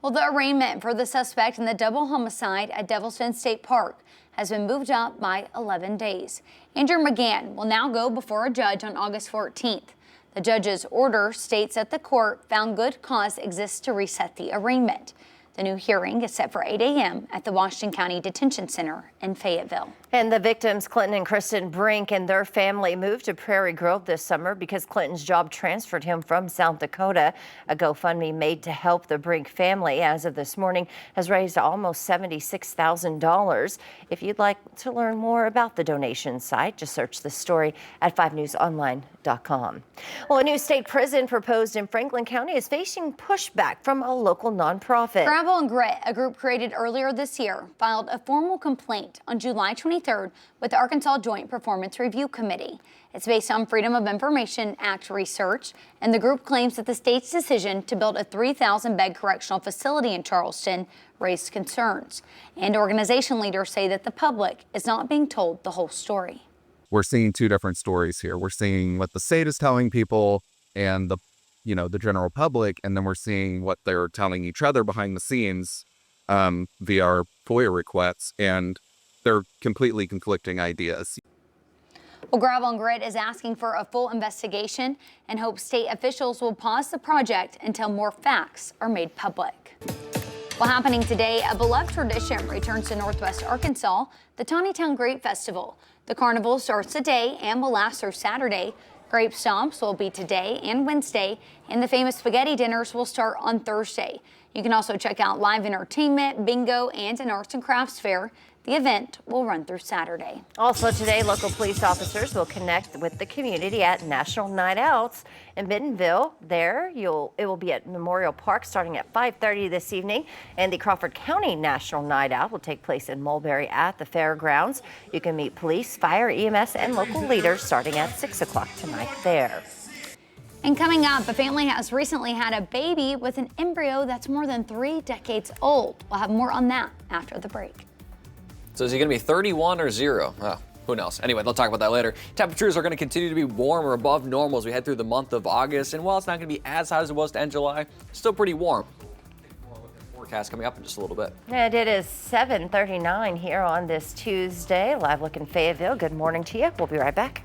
Well, the arraignment for the suspect in the double homicide at Devil's Bend State Park has been moved up by 11 days. Andrew McGann will now go before a judge on August 14th. The judge's order states that the court found good cause exists to reset the arraignment. The new hearing is set for 8 a.m. at the Washington County Detention Center in Fayetteville. And the victims, Clinton and Kristen Brink, and their family moved to Prairie Grove this summer because Clinton's job transferred him from South Dakota. A GoFundMe made to help the Brink family as of this morning has raised almost $76,000. If you'd like to learn more about the donation site, just search the story at 5newsonline.com. Well, a new state prison proposed in Franklin County is facing pushback from a local nonprofit. Gravel and Grit, a group created earlier this year, filed a formal complaint on July 23rd with the Arkansas Joint Performance Review Committee. It's based on Freedom of Information Act research, and the group claims that the state's decision to build a 3,000-bed correctional facility in Charleston raised concerns. And organization leaders say that the public is not being told the whole story. We're seeing 2 different stories here. We're seeing what the state is telling people and the general public, and then we're seeing what they're telling each other behind the scenes via our FOIA requests, and they're completely conflicting ideas. Well, Gravel and Grit is asking for a full investigation and hopes state officials will pause the project until more facts are made public. Well, happening today, a beloved tradition returns to Northwest Arkansas, the Tawnytown Grape Festival. The carnival starts today and will last through Saturday. Grape stomps will be today and Wednesday, and the famous spaghetti dinners will start on Thursday. You can also check out live entertainment, bingo, and an arts and crafts fair. The event will run through Saturday. Also today, local police officers will connect with the community at National Night Outs in Bentonville. There, it will be at Memorial Park starting at 5:30 this evening, and the Crawford County National Night Out will take place in Mulberry at the fairgrounds. You can meet police, fire, EMS, and local leaders starting at 6 o'clock tonight there. And coming up, a family has recently had a baby with an embryo that's more than 3 decades old. We'll have more on that after the break. So is he going to be 31 or 0? Oh, who knows? Anyway, they'll talk about that later. Temperatures are going to continue to be warm or above normal as we head through the month of August. And while it's not going to be as hot as it was to end July, it's still pretty warm. More look at the forecast coming up in just a little bit. And it is 7:39 here on this Tuesday. Live look in Fayetteville. Good morning to you. We'll be right back.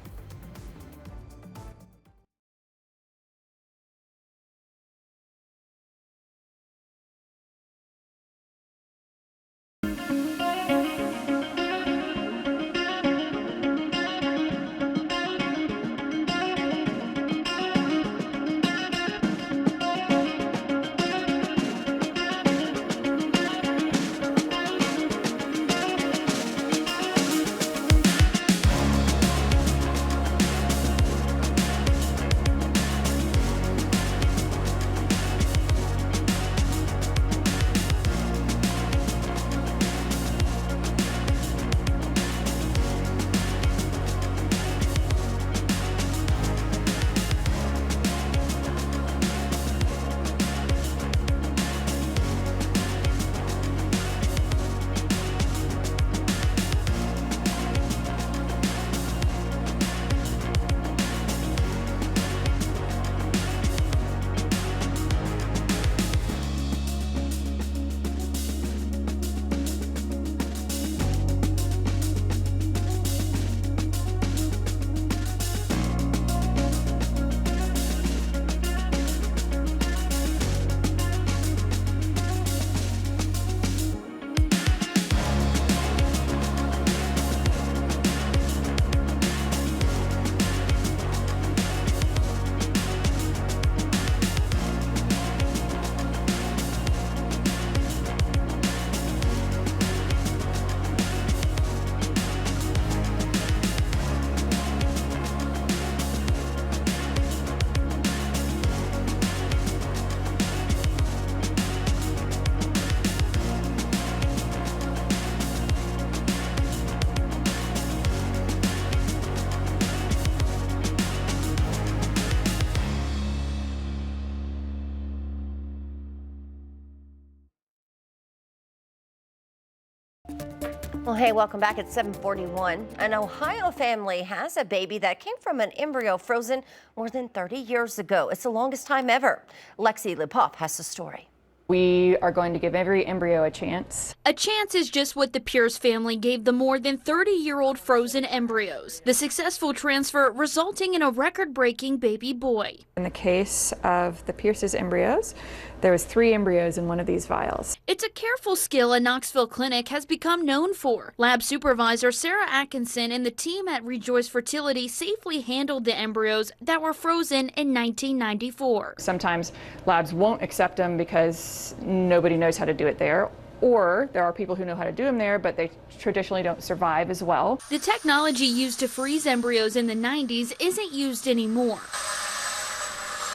Well, hey, welcome back at 7:41. An Ohio family has a baby that came from an embryo frozen more than 30 years ago. It's the longest time ever. Lexi Lipov has the story. We are going to give every embryo a chance. A chance is just what the Pierce family gave the more than 30-year-old frozen embryos. The successful transfer resulting in a record-breaking baby boy. In the case of the Pierce's embryos, there was 3 embryos in one of these vials. It's a careful skill a Knoxville clinic has become known for. Lab supervisor Sarah Atkinson and the team at Rejoice Fertility safely handled the embryos that were frozen in 1994. Sometimes labs won't accept them because nobody knows how to do it there, or there are people who know how to do them there, but they traditionally don't survive as well. The technology used to freeze embryos in the 90s isn't used anymore.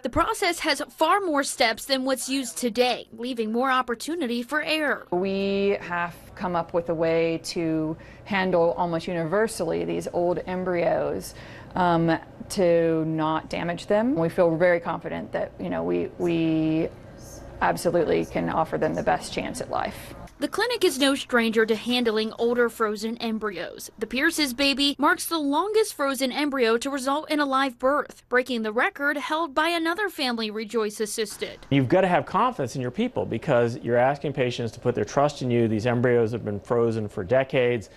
The process has far more steps than what's used today, leaving more opportunity for error. We have come up with a way to handle almost universally these old embryos to not damage them. We feel very confident that, we absolutely can offer them the best chance at life. The clinic is no stranger to handling older frozen embryos. The Pierce's baby marks the longest frozen embryo to result in a live birth, breaking the record held by another family Rejoice assisted. You've got to have confidence in your people because you're asking patients to put their trust in you. These embryos have been frozen for decades.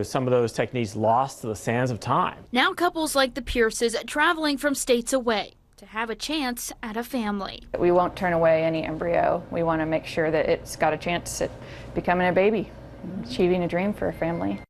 Some of those techniques lost to the sands of time. Now couples like the Pierces traveling from states away to have a chance at a family. We won't turn away any embryo. We want to make sure that it's got a chance at becoming a baby, achieving a dream for a family.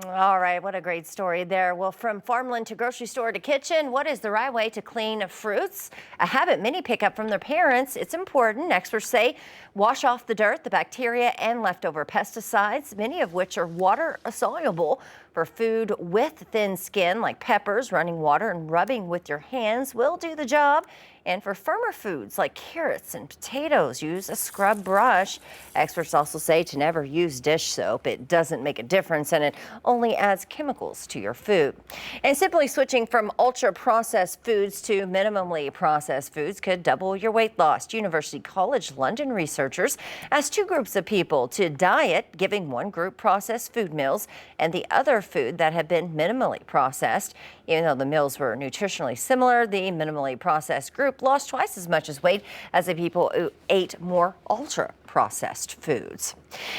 All right, what a great story there. Well, from farmland to grocery store to kitchen, what is the right way to clean fruits? A habit many pick up from their parents. It's important. Experts say wash off the dirt, the bacteria, and leftover pesticides, many of which are water soluble. For food with thin skin like peppers, running water and rubbing with your hands will do the job. And for firmer foods like carrots and potatoes, use a scrub brush. Experts also say to never use dish soap. It doesn't make a difference and it only adds chemicals to your food. And simply switching from ultra-processed foods to minimally processed foods could double your weight loss. University College London researchers asked 2 groups of people to diet, giving one group processed food meals and the other food that had been minimally processed. Even though the meals were nutritionally similar, the minimally processed group lost twice as much as weight as the people who ate more ultra-processed foods.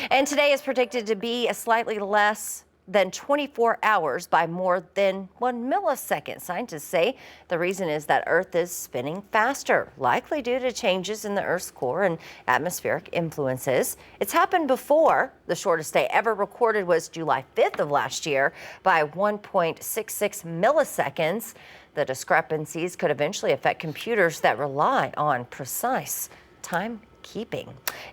And today is predicted to be a slightly less than 24 hours by more than 1 millisecond. Scientists say the reason is that Earth is spinning faster, likely due to changes in the Earth's core and atmospheric influences. It's happened before. The shortest day ever recorded was July 5th of last year by 1.66 milliseconds. The discrepancies could eventually affect computers that rely on precise time keeping.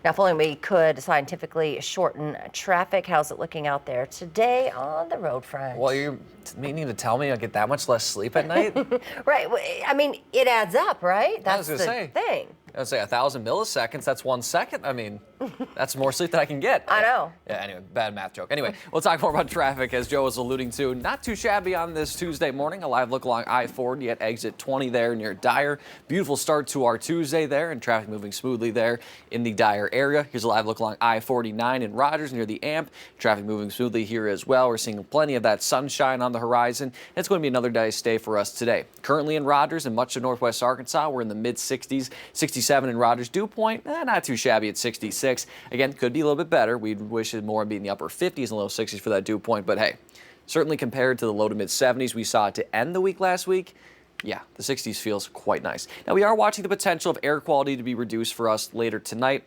Now, if only we could scientifically shorten traffic. How's it looking out there today on the road front? Well, you're meaning to tell me I get that much less sleep at night? Right. I mean, it adds up, right? That's the thing. I would say 1,000 milliseconds, that's 1 second. I mean, that's more sleep than I can get. I know. Yeah, anyway, bad math joke. Anyway, we'll talk more about traffic as Joe was alluding to. Not too shabby on this Tuesday morning. A live look along I-40 at exit 20 there near Dyer. Beautiful start to our Tuesday there and traffic moving smoothly there in the Dyer area. Here's a live look along I-49 in Rogers near the AMP. Traffic moving smoothly here as well. We're seeing plenty of that sunshine on the horizon. It's going to be another nice day for us today. Currently in Rogers and much of northwest Arkansas, we're in the mid-60s, 67 in Rogers. Dew point, not too shabby at 66. Again, could be a little bit better. We'd wish it more be in the upper 50s and low 60s for that dew point, but hey, certainly compared to the low to mid 70s we saw to end the week last week, yeah, the 60s feels quite nice. Now, we are watching the potential of air quality to be reduced for us later tonight,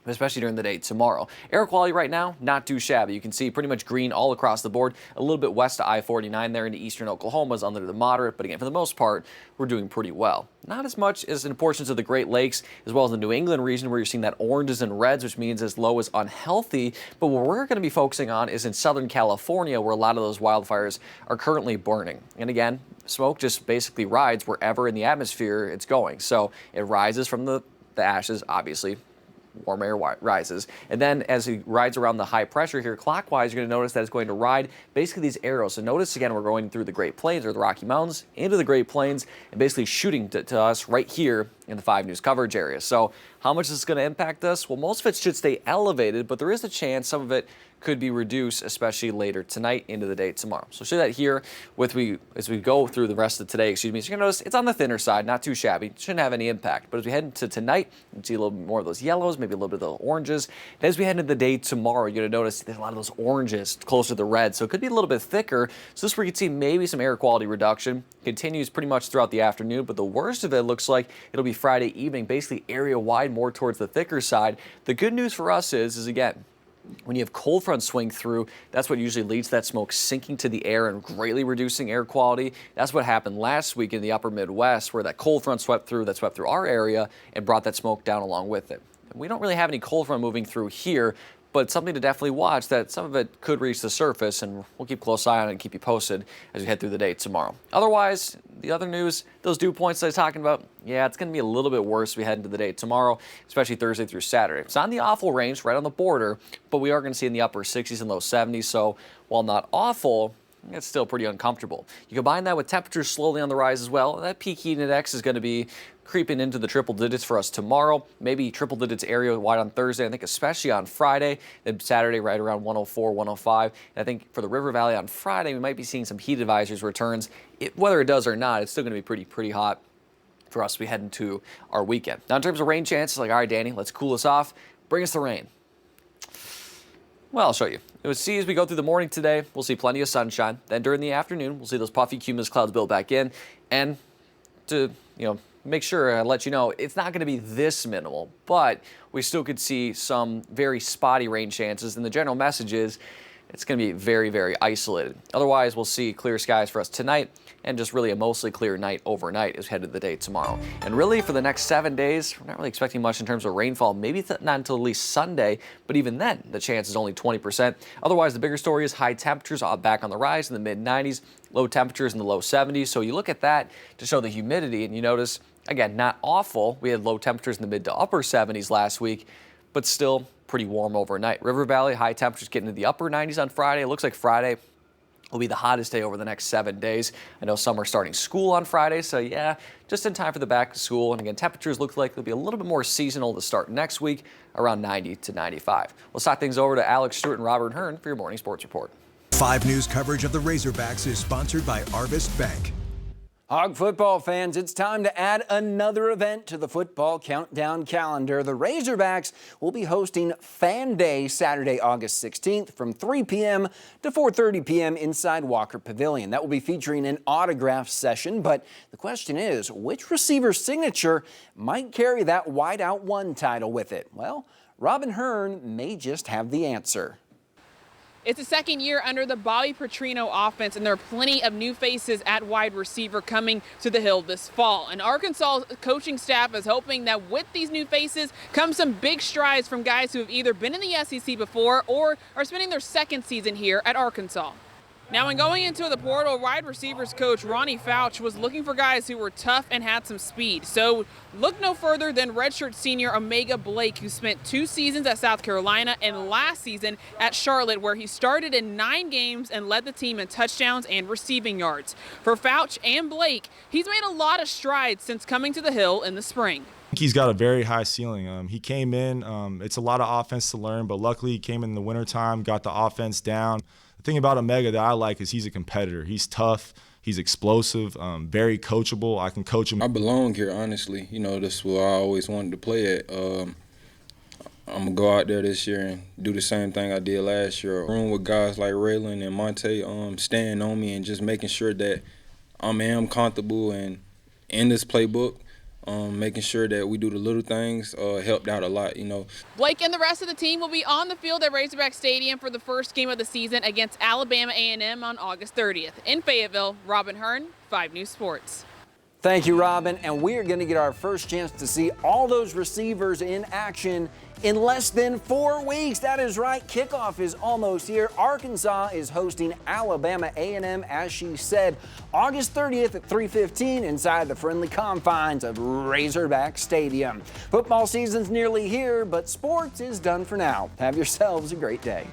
especially during the day tomorrow. Air quality right now, not too shabby. You can see pretty much green all across the board. A little bit west of I-49 there into eastern Oklahoma is under the moderate, but again, for the most part, we're doing pretty well. Not as much as in portions of the Great Lakes, as well as the New England region where you're seeing that oranges and reds, which means as low as unhealthy. But what we're going to be focusing on is in Southern California, where a lot of those wildfires are currently burning. And again, smoke just basically rides wherever in the atmosphere it's going. So it rises from the ashes, obviously, warm air rises. And then as it rides around the high pressure here clockwise, you're going to notice that it's going to ride basically these arrows. So notice again, we're going through the Great Plains or the Rocky Mountains into the Great Plains and basically shooting to us right here in the 5 News coverage area. So how much is this going to impact us? Well, most of it should stay elevated, but there is a chance some of it could be reduced, especially later tonight into the day tomorrow. So show that here as we go through the rest of today, so you're going to notice it's on the thinner side, not too shabby. Shouldn't have any impact. But as we head into tonight, you can see a little bit more of those yellows, maybe a little bit of the oranges. And as we head into the day tomorrow, you're going to notice there's a lot of those oranges closer to the red. So it could be a little bit thicker. So this is where you can see maybe some air quality reduction. Continues pretty much throughout the afternoon, but the worst of it looks like it'll be Friday evening, basically area wide, more towards the thicker side. The good news for us is again, when you have cold front swing through, that's what usually leads to that smoke sinking to the air and greatly reducing air quality. That's what happened last week in the upper Midwest, where that cold front swept through our area and brought that smoke down along with it. And we don't really have any cold front moving through here, but something to definitely watch, that some of it could reach the surface, and we'll keep a close eye on it and keep you posted as we head through the day tomorrow. Otherwise, the other news, those dew points that I was talking about, yeah, it's going to be a little bit worse as we head into the day tomorrow, especially Thursday through Saturday. It's not in the awful range, right on the border, but we are going to see in the upper 60s and low 70s, so while not awful, it's still pretty uncomfortable. You combine that with temperatures slowly on the rise as well, that peak heat index is going to be creeping into the triple digits for us tomorrow, maybe triple digits area wide on Thursday, I think especially on Friday, then Saturday right around 104, 105. And I think for the River Valley on Friday, we might be seeing some heat advisories returns. Whether it does or not, it's still going to be pretty hot for us as we head into our weekend. Now in terms of rain chances, like, all right, Danny, let's cool us off. Bring us the rain. Well, I'll show you. You'll see as we go through the morning today, we'll see plenty of sunshine. Then during the afternoon, we'll see those puffy cumulus clouds build back in. And to, make sure I let you know, it's not going to be this minimal, but we still could see some very spotty rain chances. And the general message is it's going to be very isolated. Otherwise, we'll see clear skies for us tonight and just really a mostly clear night overnight as we head to the day tomorrow. And really for the next 7 days, we're not really expecting much in terms of rainfall, maybe not until at least Sunday, but even then the chance is only 20%. Otherwise, the bigger story is high temperatures back on the rise in the mid 90s, low temperatures in the low 70s. So you look at that to show the humidity and you notice, again, not awful. We had low temperatures in the mid to upper 70s last week, but still pretty warm overnight. River Valley, high temperatures getting into the upper 90s on Friday. It looks like Friday will be the hottest day over the next 7 days. I know some are starting school on Friday, so yeah, just in time for the back to school. And again, temperatures look like they'll be a little bit more seasonal to start next week, around 90 to 95. We'll start things over to Alex Stewart and Robert Hearn for your morning sports report. 5 News coverage of the Razorbacks is sponsored by Arvest Bank. Hog football fans, it's time to add another event to the football countdown calendar. The Razorbacks will be hosting Fan Day Saturday, August 16th from 3 p.m. to 4:30 p.m. inside Walker Pavilion. That will be featuring an autograph session, but the question is, which receiver's signature might carry that Wideout 1 title with it? Well, Robin Hearn may just have the answer. It's the second year under the Bobby Petrino offense, and there are plenty of new faces at wide receiver coming to the Hill this fall. And Arkansas coaching staff is hoping that with these new faces come some big strides from guys who have either been in the SEC before or are spending their second season here at Arkansas. Now, when going into the portal, wide receivers coach Ronnie Fouch was looking for guys who were tough and had some speed. So look no further than redshirt senior Omega Blake, who spent 2 seasons at South Carolina and last season at Charlotte, where he started in 9 games and led the team in touchdowns and receiving yards. For Fouch and Blake, he's made a lot of strides since coming to the Hill in the spring. He's got a very high ceiling. He came in, it's a lot of offense to learn, but luckily he came in the wintertime, got the offense down. The thing about Omega that I like is he's a competitor. He's tough, he's explosive, very coachable. I can coach him. I belong here, honestly. That's where I always wanted to play at. I'm going to go out there this year and do the same thing I did last year. Room with guys like Raylan and Monte staying on me and just making sure that I am comfortable and in this playbook. Making sure that we do the little things helped out a lot, Blake and the rest of the team will be on the field at Razorback Stadium for the first game of the season against Alabama A&M on August 30th. In Fayetteville, Robin Hearn, 5 News Sports. Thank you, Robin. And we are going to get our first chance to see all those receivers in action in less than 4 weeks. That is right. Kickoff is almost here. Arkansas is hosting Alabama A&M, as she said, August 30th at 3:15 inside the friendly confines of Razorback Stadium. Football season's nearly here, but sports is done for now. Have yourselves a great day.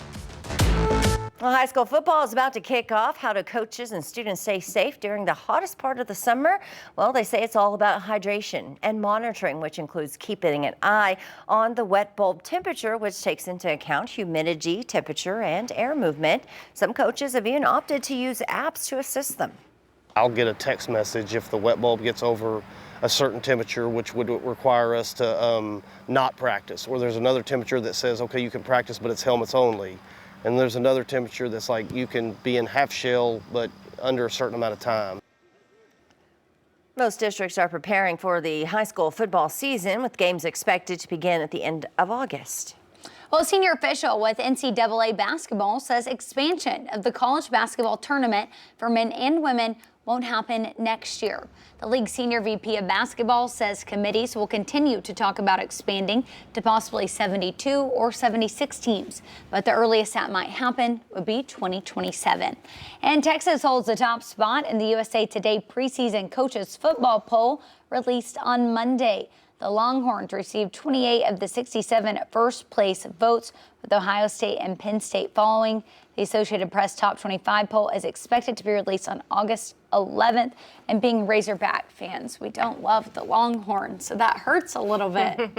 Well, high school football is about to kick off. How do coaches and students stay safe during the hottest part of the summer? Well, they say it's all about hydration and monitoring, which includes keeping an eye on the wet bulb temperature, which takes into account humidity, temperature, and air movement. Some coaches have even opted to use apps to assist them. I'll get a text message if the wet bulb gets over a certain temperature, which would require us to not practice. Or there's another temperature that says, okay, you can practice, but it's helmets only. And there's another temperature that's like you can be in half shell, but under a certain amount of time. Most districts are preparing for the high school football season, with games expected to begin at the end of August. Well, a senior official with NCAA basketball says expansion of the college basketball tournament for men and women won't happen next year. The league's senior VP of basketball says committees will continue to talk about expanding to possibly 72 or 76 teams, but the earliest that might happen would be 2027. And Texas holds the top spot in the USA Today preseason coaches football poll released on Monday. The Longhorns received 28 of the 67 first place votes, with Ohio State and Penn State following. The Associated Press Top 25 poll is expected to be released on August 11th. And being Razorback fans, we don't love the Longhorns, so that hurts a little bit.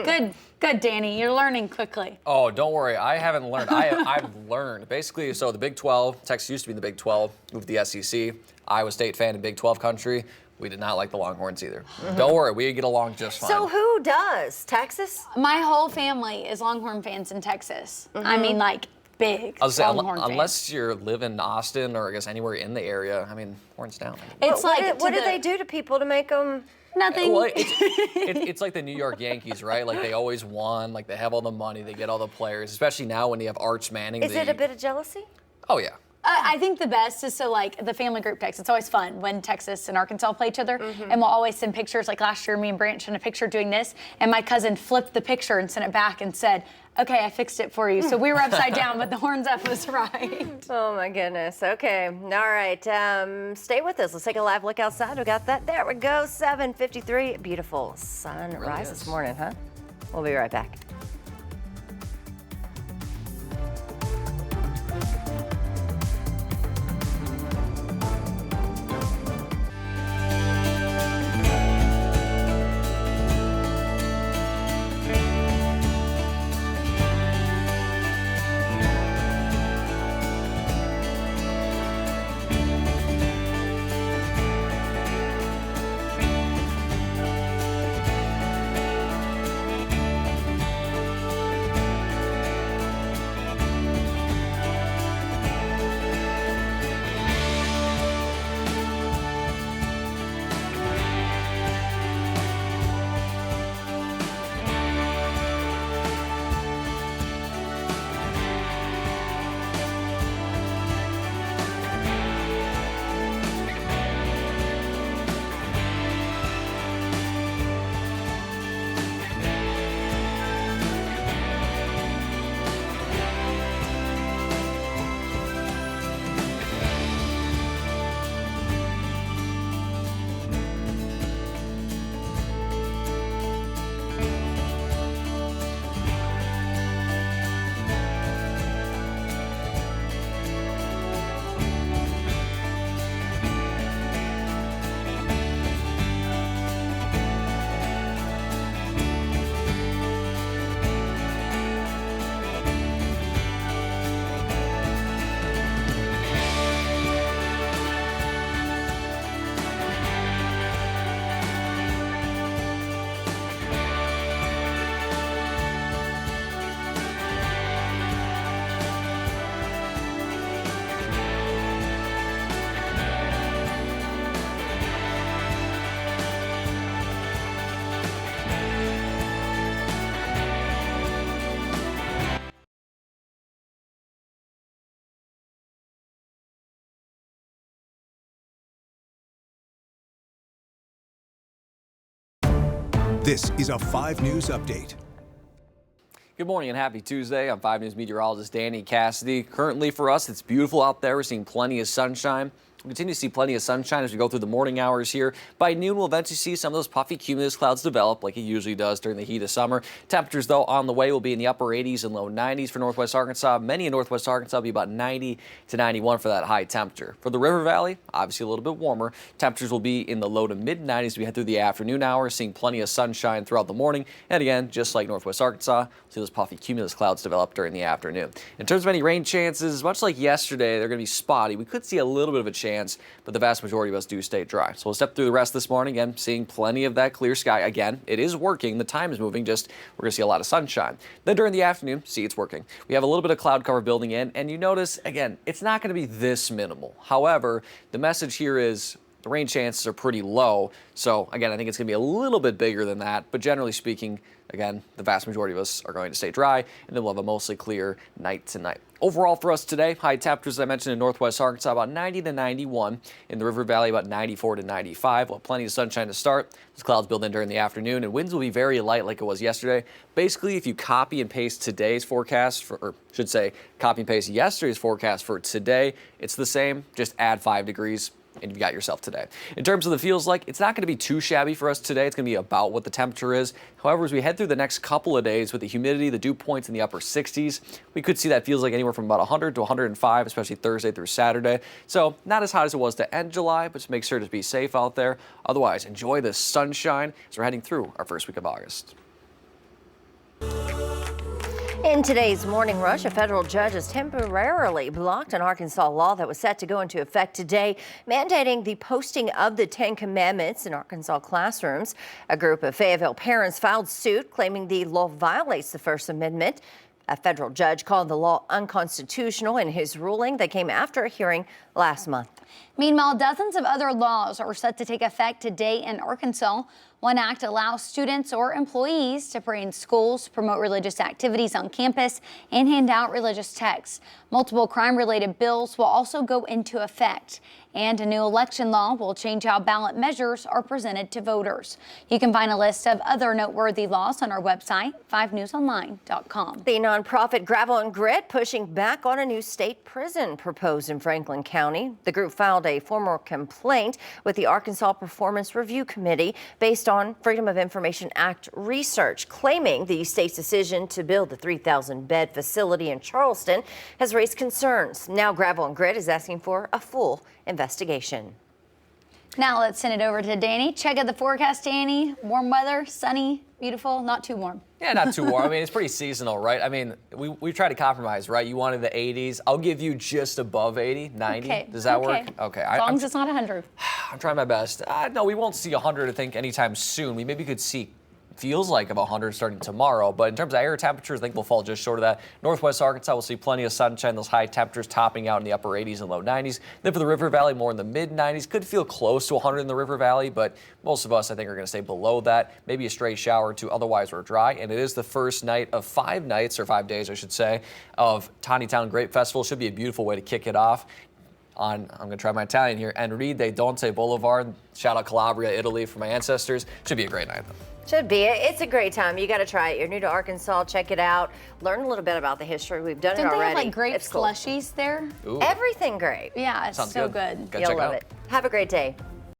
Good, Danny. You're learning quickly. Oh, don't worry. I haven't learned. I've learned. Basically, so the Big 12, Texas used to be in the Big 12, moved to the SEC. Iowa State fan in Big 12 country. We did not like the Longhorns either. Don't worry, we get along just fine. So who does? Texas? My whole family is Longhorn fans in Texas. I mean, like, big I was Longhorn saying, fans. unless you live in Austin or I guess anywhere in the area, I mean, horns down. It's what do they do to people to make them? Nothing. Well, it's like the New York Yankees, right? Like they always won. Like they have all the money, they get all the players. Especially now when you have Arch Manning. Is it a bit of jealousy? Oh yeah. I think the best is like the family group text. It's always fun when Texas and Arkansas play each other, and we'll always send pictures. Like last year, me and Branch sent a picture doing this, and my cousin flipped the picture and sent it back and said, "Okay, I fixed it for you." So we were upside down, but the horns up was right. Oh my goodness. Okay. All right. Stay with us. Let's take a live look outside. We got that. There we go. 7:53. Beautiful sunrise this morning, huh? We'll be right back. This is a 5 News update. Good morning and happy Tuesday. I'm 5 News meteorologist Danny Cassidy. Currently for us, it's beautiful out there. We're seeing plenty of sunshine. We'll continue to see plenty of sunshine as we go through the morning hours here. By noon, we'll eventually see some of those puffy cumulus clouds develop like it usually does during the heat of summer. Temperatures, though, on the way will be in the upper 80s and low 90s for northwest Arkansas. Many in northwest Arkansas will be about 90 to 91 for that high temperature. For the River Valley, obviously a little bit warmer. Temperatures will be in the low to mid 90s as we head through the afternoon hours, seeing plenty of sunshine throughout the morning. And again, just like northwest Arkansas, we'll see those puffy cumulus clouds develop during the afternoon. In terms of any rain chances, much like yesterday, they're going to be spotty. We could see a little bit of a chance, but the vast majority of us do stay dry. So we'll step through the rest this morning, again, seeing plenty of that clear sky. Again, it is working. The time is moving, just we're going to see a lot of sunshine. Then during the afternoon, see it's working. We have a little bit of cloud cover building in, and you notice, again, it's not going to be this minimal. However, the message here is the rain chances are pretty low. So again, I think it's going to be a little bit bigger than that, but generally speaking, again, the vast majority of us are going to stay dry, and then we'll have a mostly clear night tonight. Overall for us today, high temperatures, as I mentioned, in northwest Arkansas, about 90 to 91. In the River Valley, about 94 to 95. We'll have plenty of sunshine to start. Those clouds build in during the afternoon, and winds will be very light like it was yesterday. Basically, if you copy and paste today's forecast, or should say, copy and paste yesterday's forecast for today, it's the same, just add 5 degrees. And you've got yourself today. In terms of the feels like, it's not going to be too shabby for us today. It's going to be about what the temperature is. However, as we head through the next couple of days with the humidity, the dew points in the upper 60s, we could see that feels like anywhere from about 100 to 105, especially Thursday through Saturday. So not as hot as it was to end July, but just make sure to be safe out there. Otherwise, enjoy the sunshine as we're heading through our first week of August. In today's morning rush, a federal judge has temporarily blocked an Arkansas law that was set to go into effect today, mandating the posting of the 10 Commandments in Arkansas classrooms. A group of Fayetteville parents filed suit claiming the law violates the First Amendment. A federal judge called the law unconstitutional in his ruling that came after a hearing last month. Meanwhile, dozens of other laws are set to take effect today in Arkansas. One act allows students or employees to pray in schools, promote religious activities on campus, and hand out religious texts. Multiple crime-related bills will also go into effect. And a new election law will change how ballot measures are presented to voters. You can find a list of other noteworthy laws on our website, 5newsonline.com. The nonprofit Gravel and Grit pushing back on a new state prison proposed in Franklin County. The group filed a formal complaint with the Arkansas Performance Review Committee based on Freedom of Information Act research, claiming the state's decision to build the 3,000-bed facility in Charleston has raised concerns. Now Gravel and Grit is asking for a full investigation. Now let's send it over to Danny. Check out the forecast, Danny. Warm weather, sunny, beautiful, not too warm. Yeah, not too warm. I mean, it's pretty seasonal, right? I mean, we try to compromise, right? You wanted the 80s. I'll give you just above 80, 90. Okay. Does that work? Okay. As long as it's not 100. I'm trying my best. No, we won't see 100, I think, anytime soon. We maybe could see feels like of 100 starting tomorrow, but in terms of air temperatures, I think we'll fall just short of that. Northwest Arkansas will see plenty of sunshine, those high temperatures topping out in the upper 80s and low 90s. Then for the River Valley, more in the mid 90s. Could feel close to 100 in the River Valley, but most of us, I think, are going to stay below that. Maybe a stray shower or two, otherwise we're dry. And it is the first night of 5 nights, or 5 days, I should say, of Tawny Town Grape Festival. Should be a beautiful way to kick it off. I'm going to try my Italian here, Enrique Dante Boulevard. Shout out Calabria, Italy for my ancestors. Should be a great night, though. Should be. It's a great time. You got to try it. You're new to Arkansas. Check it out. Learn a little bit about the history. We've done it already. Don't they have like grape it's cool. slushies there? Ooh. Everything great. Yeah, it's Sounds so good. good. You'll love it. Have a great day.